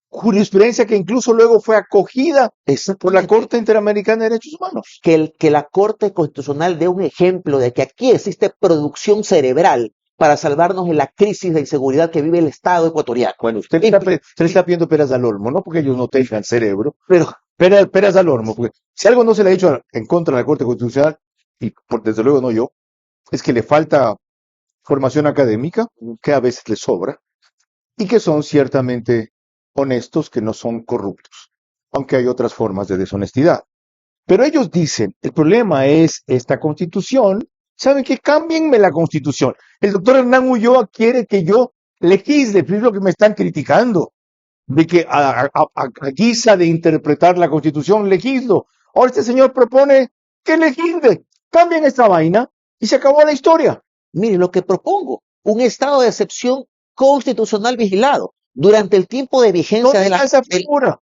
jurisprudencia que incluso luego fue acogida por la Corte Interamericana de Derechos Humanos. Que la Corte Constitucional dé un ejemplo de que aquí existe producción cerebral para salvarnos de la crisis de inseguridad que vive el Estado ecuatoriano. Bueno, usted está pidiendo peras al olmo, no porque ellos no tengan cerebro, pero peras al olmo, porque si algo no se le ha dicho en contra de la Corte Constitucional, y desde luego no yo, es que le falta formación académica, que a veces le sobra, y que son ciertamente honestos, que no son corruptos, aunque hay otras formas de deshonestidad. Pero ellos dicen, el problema es esta Constitución. ¿Saben qué? Cámbienme la Constitución. El doctor Hernán Ulloa quiere que yo legisle, es lo que me están criticando, de que a guisa de interpretar la Constitución, legislo. Ahora este señor propone que legisle. Cambien esta vaina y se acabó la historia. Mire, lo que propongo, un estado de excepción constitucional vigilado. durante el tiempo de vigencia de esa figura.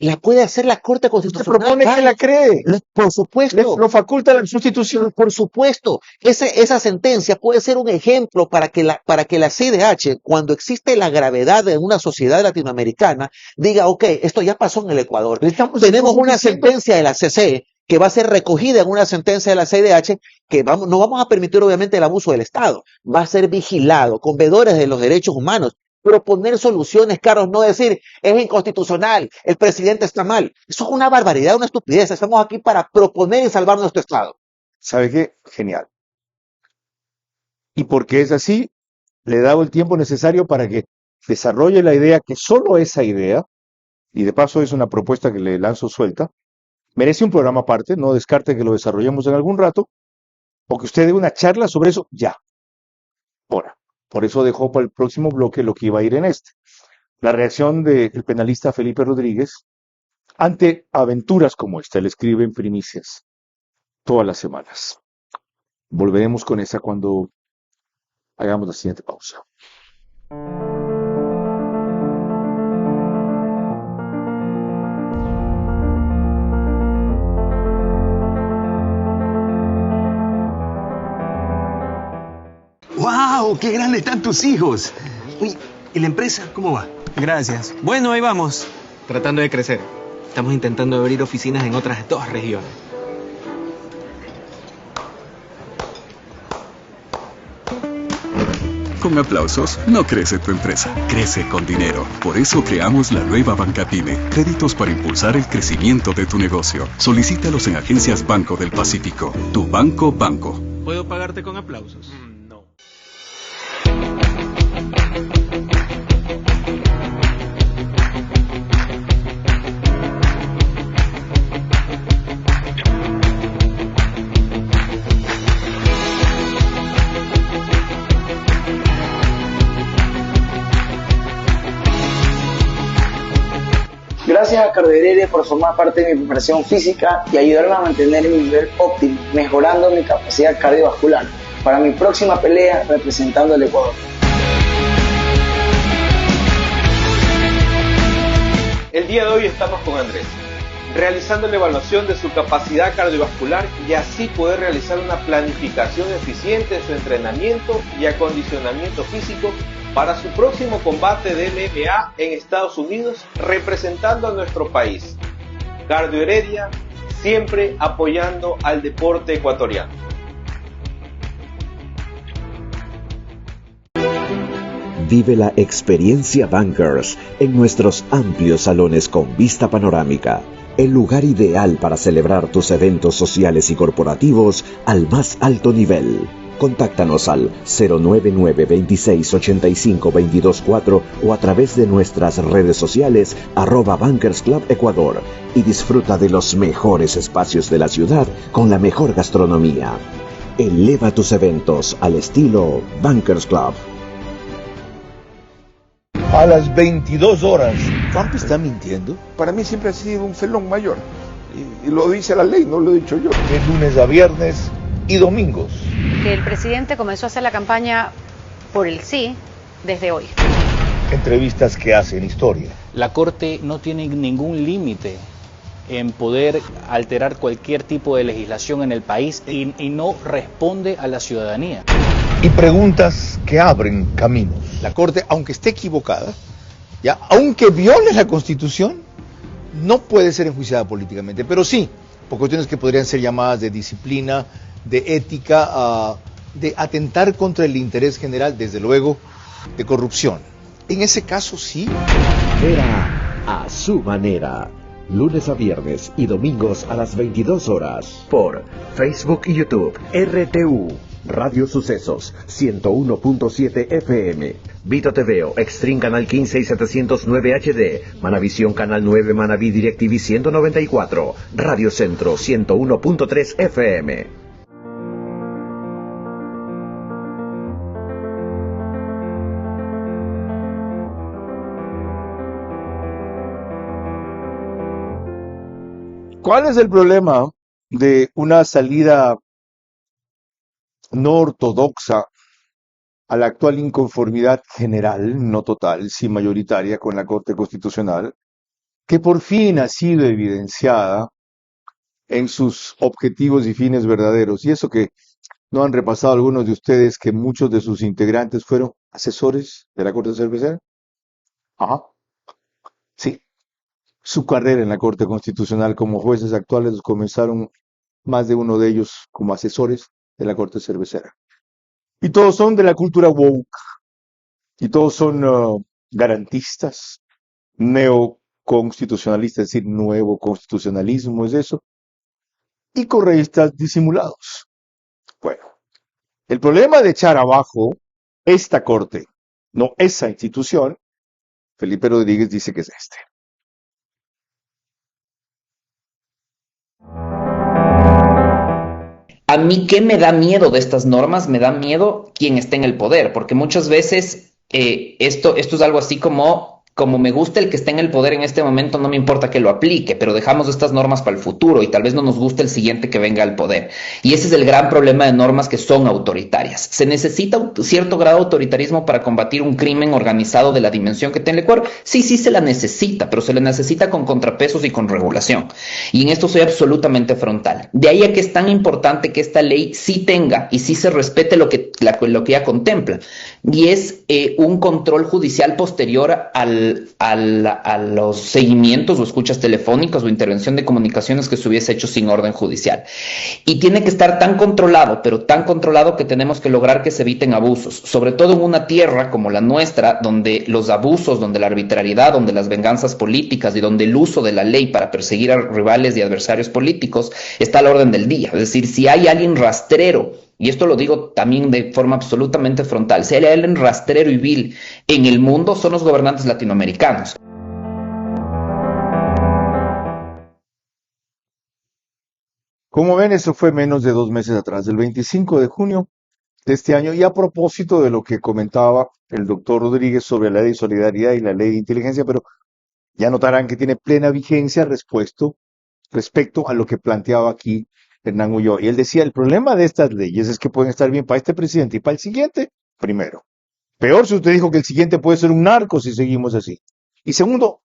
La puede hacer la Corte Constitucional. Se propone que la cree. Por supuesto. Lo faculta la Constitución. Por supuesto. Esa sentencia puede ser un ejemplo para que la CIDH, cuando existe la gravedad de una sociedad latinoamericana, diga, ok, esto ya pasó en el Ecuador. Tenemos una sentencia de la CC que va a ser recogida en una sentencia de la CIDH que no vamos a permitir obviamente el abuso del Estado. Va a ser vigilado con veedores de los derechos humanos. Proponer soluciones, Carlos, no decir es inconstitucional, el presidente está mal. Eso es una barbaridad, una estupidez. Estamos aquí para proponer y salvar nuestro Estado. ¿Sabe qué? Genial. Y porque es así, le he dado el tiempo necesario para que desarrolle la idea, que solo esa idea, y de paso es una propuesta que le lanzo suelta, merece un programa aparte, no descarte que lo desarrollemos en algún rato, o que usted dé una charla sobre eso ya. Ahora. Por eso dejó para el próximo bloque lo que iba a ir en este. La reacción del penalista Felipe Rodríguez ante aventuras como esta. Él escribe en Primicias todas las semanas. Volveremos con esa cuando hagamos la siguiente pausa. ¡Wow! ¡Qué grandes están tus hijos! Uy, ¿y la empresa cómo va? Gracias. Bueno, ahí vamos. Tratando de crecer. Estamos intentando abrir oficinas en otras 2 regiones. Con aplausos no crece tu empresa, crece con dinero. Por eso creamos la nueva Banca Pyme. Créditos para impulsar el crecimiento de tu negocio. Solicítalos en Agencias Banco del Pacífico. Tu banco. ¿Puedo pagarte con aplausos? No. Gracias a Cardiorere por formar parte de mi preparación física y ayudarme a mantener mi nivel óptimo, mejorando mi capacidad cardiovascular para mi próxima pelea representando al Ecuador. El día de hoy estamos con Andrés, realizando la evaluación de su capacidad cardiovascular y así poder realizar una planificación eficiente en su entrenamiento y acondicionamiento físico para su próximo combate de MMA en Estados Unidos, representando a nuestro país. Cardio Heredia, siempre apoyando al deporte ecuatoriano. Vive la experiencia Bankers en nuestros amplios salones con vista panorámica. El lugar ideal para celebrar tus eventos sociales y corporativos al más alto nivel. Contáctanos al 099-2685-224 o a través de nuestras redes sociales @Bankers Club Ecuador y disfruta de los mejores espacios de la ciudad con la mejor gastronomía. Eleva tus eventos al estilo Bankers Club. A las 22 horas. ¿Trump está mintiendo? Para mí siempre ha sido un felón mayor. Y lo dice la ley, no lo he dicho yo. De lunes a viernes y domingos. Que el presidente comenzó a hacer la campaña por el sí desde hoy. Entrevistas que hacen historia. La Corte no tiene ningún límite en poder alterar cualquier tipo de legislación en el país y no responde a la ciudadanía. Y preguntas que abren caminos. La Corte, aunque esté equivocada, ya, aunque viole la Constitución, no puede ser enjuiciada políticamente, pero sí, por cuestiones que podrían ser llamadas de disciplina, de ética, de atentar contra el interés general, desde luego, de corrupción. En ese caso sí. Vera a su manera. Lunes a viernes y domingos a las 22 horas. Por Facebook y YouTube. RTU. Radio Sucesos 101.7 FM. Vito TVO, Extreme Canal 15 y 709 HD. Manavisión Canal 9, Manaví DirecTV 194. Radio Centro 101.3 FM. ¿Cuál es el problema de una salida no ortodoxa a la actual inconformidad general, no total, sí mayoritaria, con la Corte Constitucional, que por fin ha sido evidenciada en sus objetivos y fines verdaderos. Y eso que no han repasado algunos de ustedes que muchos de sus integrantes fueron asesores de la Corte Cervecera. Ajá. Sí. Su carrera en la Corte Constitucional como jueces actuales comenzaron más de uno de ellos como asesores de la Corte Cervecera. Y todos son de la cultura woke. Y todos son garantistas, neoconstitucionalistas, es decir, nuevo constitucionalismo es eso, y correístas disimulados. Bueno, el problema de echar abajo esta Corte, no esa institución, Felipe Rodríguez dice que es este. A mí, ¿qué me da miedo de estas normas? Me da miedo quien esté en el poder, porque muchas veces esto es algo así como me gusta el que esté en el poder en este momento, no me importa que lo aplique, pero dejamos estas normas para el futuro y tal vez no nos guste el siguiente que venga al poder. Y ese es el gran problema de normas que son autoritarias. ¿Se necesita un cierto grado de autoritarismo para combatir un crimen organizado de la dimensión que tiene el Ecuador? Sí, sí se la necesita, pero se la necesita con contrapesos y con regulación. Y en esto soy absolutamente frontal. De ahí a que es tan importante que esta ley sí tenga y sí se respete lo que ya contempla. Y es un control judicial posterior a los seguimientos o escuchas telefónicas o intervención de comunicaciones que se hubiese hecho sin orden judicial. Y tiene que estar tan controlado, pero tan controlado que tenemos que lograr que se eviten abusos, sobre todo en una tierra como la nuestra, donde los abusos, donde la arbitrariedad, donde las venganzas políticas y donde el uso de la ley para perseguir a rivales y adversarios políticos está a la orden del día. Es decir, si hay alguien rastrero, y esto lo digo también de forma absolutamente frontal, si hay alguien rastrero y vil en el mundo, son los gobernantes latinoamericanos. Como ven, eso fue menos de 2 meses atrás, el 25 de junio de este año, y a propósito de lo que comentaba el doctor Rodríguez sobre la ley de solidaridad y la ley de inteligencia, pero ya notarán que tiene plena vigencia respecto a lo que planteaba aquí Hernán Ulloa. Y él decía, el problema de estas leyes es que pueden estar bien para este presidente y para el siguiente, primero. Peor si usted dijo que el siguiente puede ser un narco si seguimos así. Y segundo,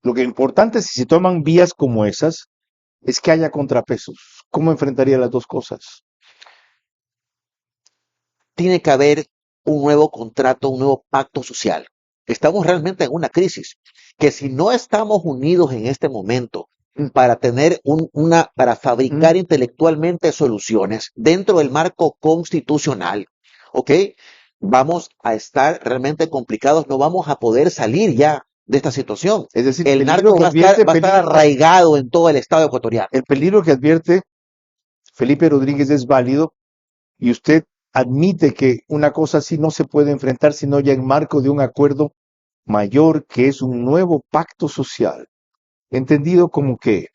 lo que es importante si se toman vías como esas, es que haya contrapesos. ¿Cómo enfrentaría las dos cosas? Tiene que haber un nuevo contrato, un nuevo pacto social. Estamos realmente en una crisis, que si no estamos unidos en este momento para tener para fabricar intelectualmente soluciones dentro del marco constitucional, ¿ok? Vamos a estar realmente complicados, no vamos a poder salir ya de esta situación. Es decir, el narco va a estar arraigado en todo el estado ecuatoriano. El peligro que advierte Felipe Rodríguez es válido y usted admite que una cosa así no se puede enfrentar sino ya en marco de un acuerdo mayor que es un nuevo pacto social. Entendido como que,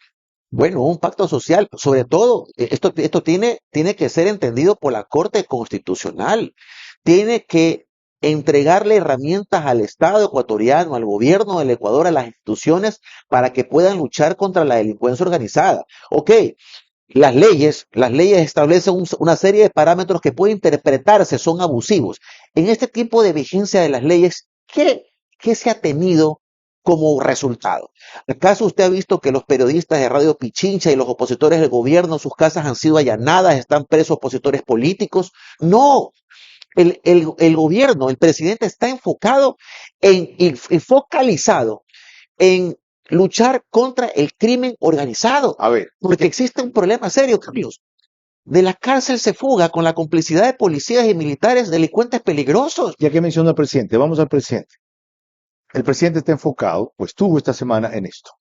bueno, un pacto social, sobre todo, esto tiene que ser entendido por la Corte Constitucional. Tiene que entregarle herramientas al Estado ecuatoriano, al gobierno del Ecuador, a las instituciones, para que puedan luchar contra la delincuencia organizada. Ok, las leyes establecen una serie de parámetros que pueden interpretarse, son abusivos. En este tipo de vigencia de las leyes, ¿qué se ha tenido como resultado? ¿Acaso usted ha visto que los periodistas de Radio Pichincha y los opositores del gobierno, sus casas han sido allanadas, están presos opositores políticos? No. El gobierno, el presidente está enfocado y focalizado en luchar contra el crimen organizado. A ver. Porque existe un problema serio, Carlos. De la cárcel se fuga con la complicidad de policías y militares delincuentes peligrosos. Ya que mencionó al presidente, vamos al presidente. El presidente está enfocado, pues estuvo esta semana en esto.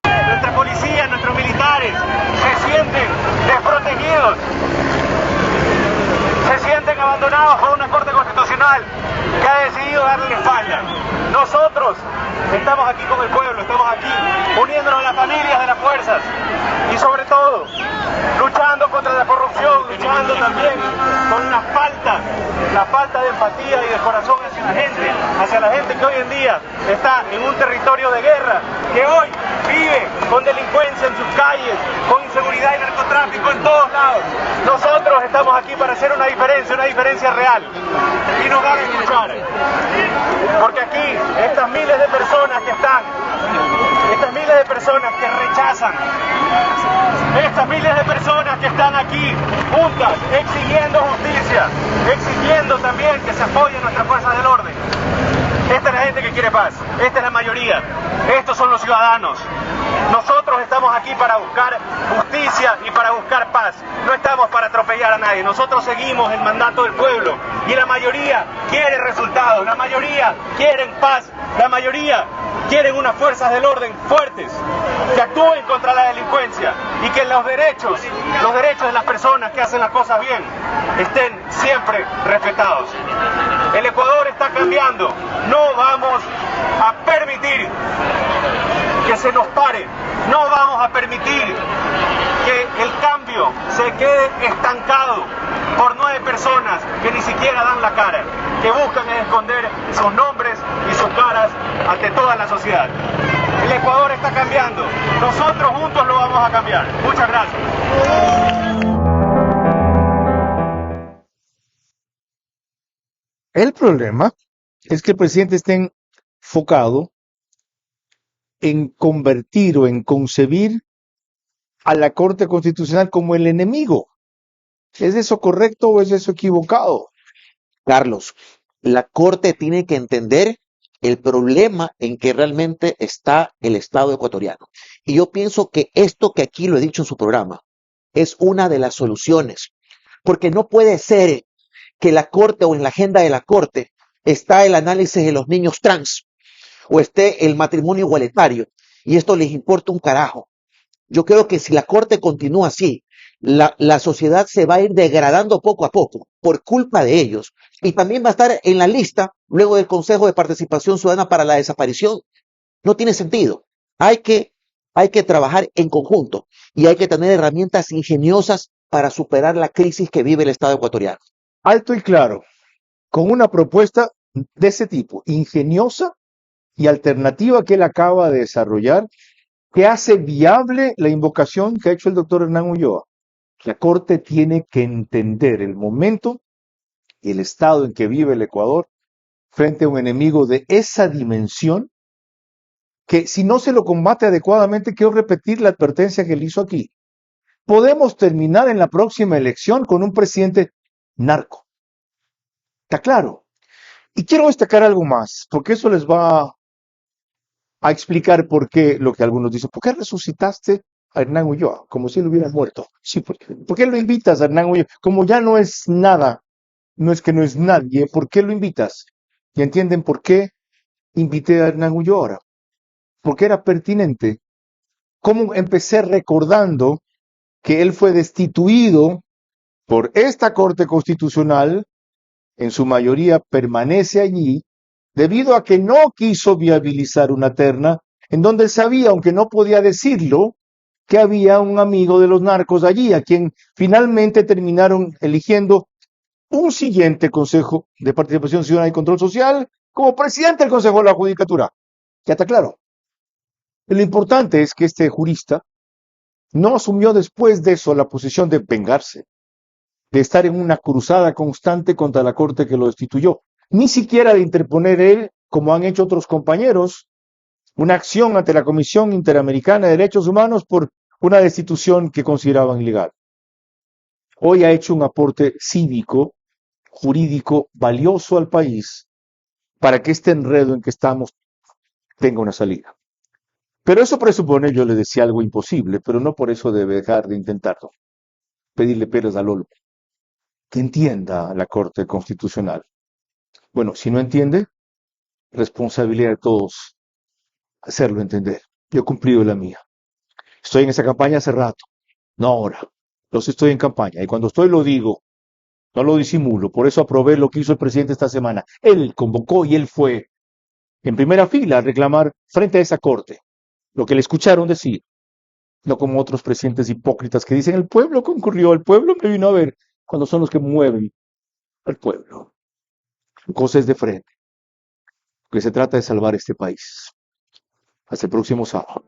Nuestra policía, nuestros militares se sienten desprotegidos, se sienten abandonados por una Corte Constitucional que ha decidido darle la espalda. Nosotros estamos aquí con el pueblo, estamos aquí uniéndonos a las familias de las fuerzas y sobre todo luchando contra la corrupción, luchando también con la falta de empatía y de corazón hacia la gente que hoy en día está en un territorio de guerra, que hoy vive con delincuencia en sus calles, con inseguridad y narcotráfico en todos lados. Nosotros estamos aquí para hacer una diferencia real, y nos van a escuchar. Porque aquí, estas miles de personas que están, estas miles de personas que rechazan, estas miles de personas que están aquí juntas, exigiendo justicia, exigiendo también que se apoyen nuestras fuerzas del orden. Esta es la gente que quiere paz, esta es la mayoría, estos son los ciudadanos. Nosotros estamos aquí para buscar justicia y para buscar paz, no estamos para atropellar a nadie, nosotros seguimos el mandato del pueblo y la mayoría quiere resultados, la mayoría quiere paz, la mayoría quieren unas fuerzas del orden fuertes que actúen contra la delincuencia y que los derechos de las personas que hacen las cosas bien estén siempre respetados. El Ecuador está cambiando, no vamos a permitir que se nos pare, no vamos a permitir que el cambio se quede estancado por 9 personas que ni siquiera dan la cara, que buscan esconder sus nombres y sus caras ante toda la sociedad. El Ecuador está cambiando, nosotros juntos lo vamos a cambiar. Muchas gracias. El problema es que el presidente está enfocado en convertir o en concebir a la Corte Constitucional como el enemigo. ¿Es eso correcto o es eso equivocado? Carlos, la Corte tiene que entender el problema en que realmente está el Estado ecuatoriano. Y yo pienso que esto que aquí lo he dicho en su programa es una de las soluciones, porque no puede ser que la Corte o en la agenda de la Corte está el análisis de los niños trans o esté el matrimonio igualitario y esto les importa un carajo. Yo creo que si la Corte continúa así, la sociedad se va a ir degradando poco a poco por culpa de ellos y también va a estar en la lista luego del Consejo de Participación Ciudadana para la desaparición. No tiene sentido. Hay que trabajar en conjunto y hay que tener herramientas ingeniosas para superar la crisis que vive el Estado ecuatoriano. Alto y claro, con una propuesta de ese tipo, ingeniosa y alternativa que él acaba de desarrollar, que hace viable la invocación que ha hecho el doctor Hernán Ulloa. La Corte tiene que entender el momento y el estado en que vive el Ecuador frente a un enemigo de esa dimensión, que si no se lo combate adecuadamente, quiero repetir la advertencia que él hizo aquí. Podemos terminar en la próxima elección con un presidente narco. ¿Está claro? Y quiero destacar algo más, porque eso les va a explicar por qué lo que algunos dicen. ¿Por qué resucitaste a Hernán Ulloa? Como si él hubiera muerto. Sí, ¿por qué lo invitas a Hernán Ulloa? Como ya no es nada, no es que no es nadie, ¿por qué lo invitas? ¿Y entienden por qué invité a Hernán Ulloa ahora? Porque era pertinente. ¿Cómo empecé recordando que él fue destituido por esta Corte Constitucional? En su mayoría permanece allí, debido a que no quiso viabilizar una terna en donde él sabía, aunque no podía decirlo, que había un amigo de los narcos allí, a quien finalmente terminaron eligiendo un siguiente Consejo de Participación Ciudadana y Control Social como presidente del Consejo de la Judicatura. Ya está claro. Lo importante es que este jurista no asumió después de eso la posición de vengarse, de estar en una cruzada constante contra la Corte que lo destituyó, ni siquiera de interponer él, como han hecho otros compañeros, una acción ante la Comisión Interamericana de Derechos Humanos por una destitución que consideraban ilegal. Hoy ha hecho un aporte cívico, jurídico, valioso al país para que este enredo en que estamos tenga una salida. Pero eso presupone, yo le decía, algo imposible, pero no por eso debe dejar de intentarlo. Pedirle peras al olmo. Que entienda la Corte Constitucional. Bueno, si no entiende, responsabilidad de todos hacerlo entender. Yo he cumplido la mía. Estoy en esa campaña hace rato, no ahora. Los estoy en campaña y cuando estoy lo digo, no lo disimulo. Por eso aprobé lo que hizo el presidente esta semana. Él convocó y él fue en primera fila a reclamar frente a esa Corte lo que le escucharon decir. No como otros presidentes hipócritas que dicen el pueblo concurrió, el pueblo me vino a ver, cuando son los que mueven al pueblo. Cosas de frente. Que se trata de salvar este país. Hasta el próximo sábado.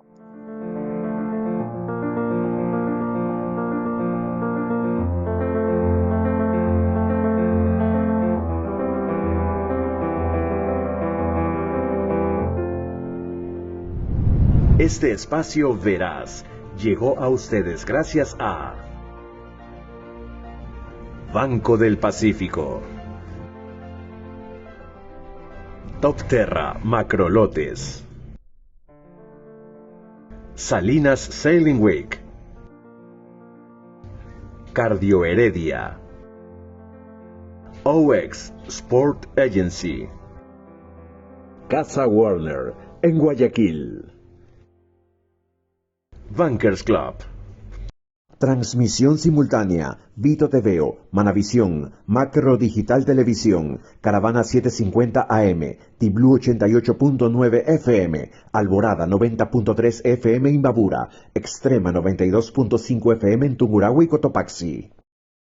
Este espacio veraz llegó a ustedes gracias a Banco del Pacífico, Topterra Macrolotes, Salinas Sailing Week, Cardio Heredia, OX Sport Agency, Casa Warner en Guayaquil, Bankers Club. Transmisión simultánea, Vito TVO, Manavisión, Macro Digital Televisión, Caravana 750 AM, Tiblu 88.9 FM, Alborada 90.3 FM Imbabura, Extrema 92.5 FM en Tungurahua y Cotopaxi.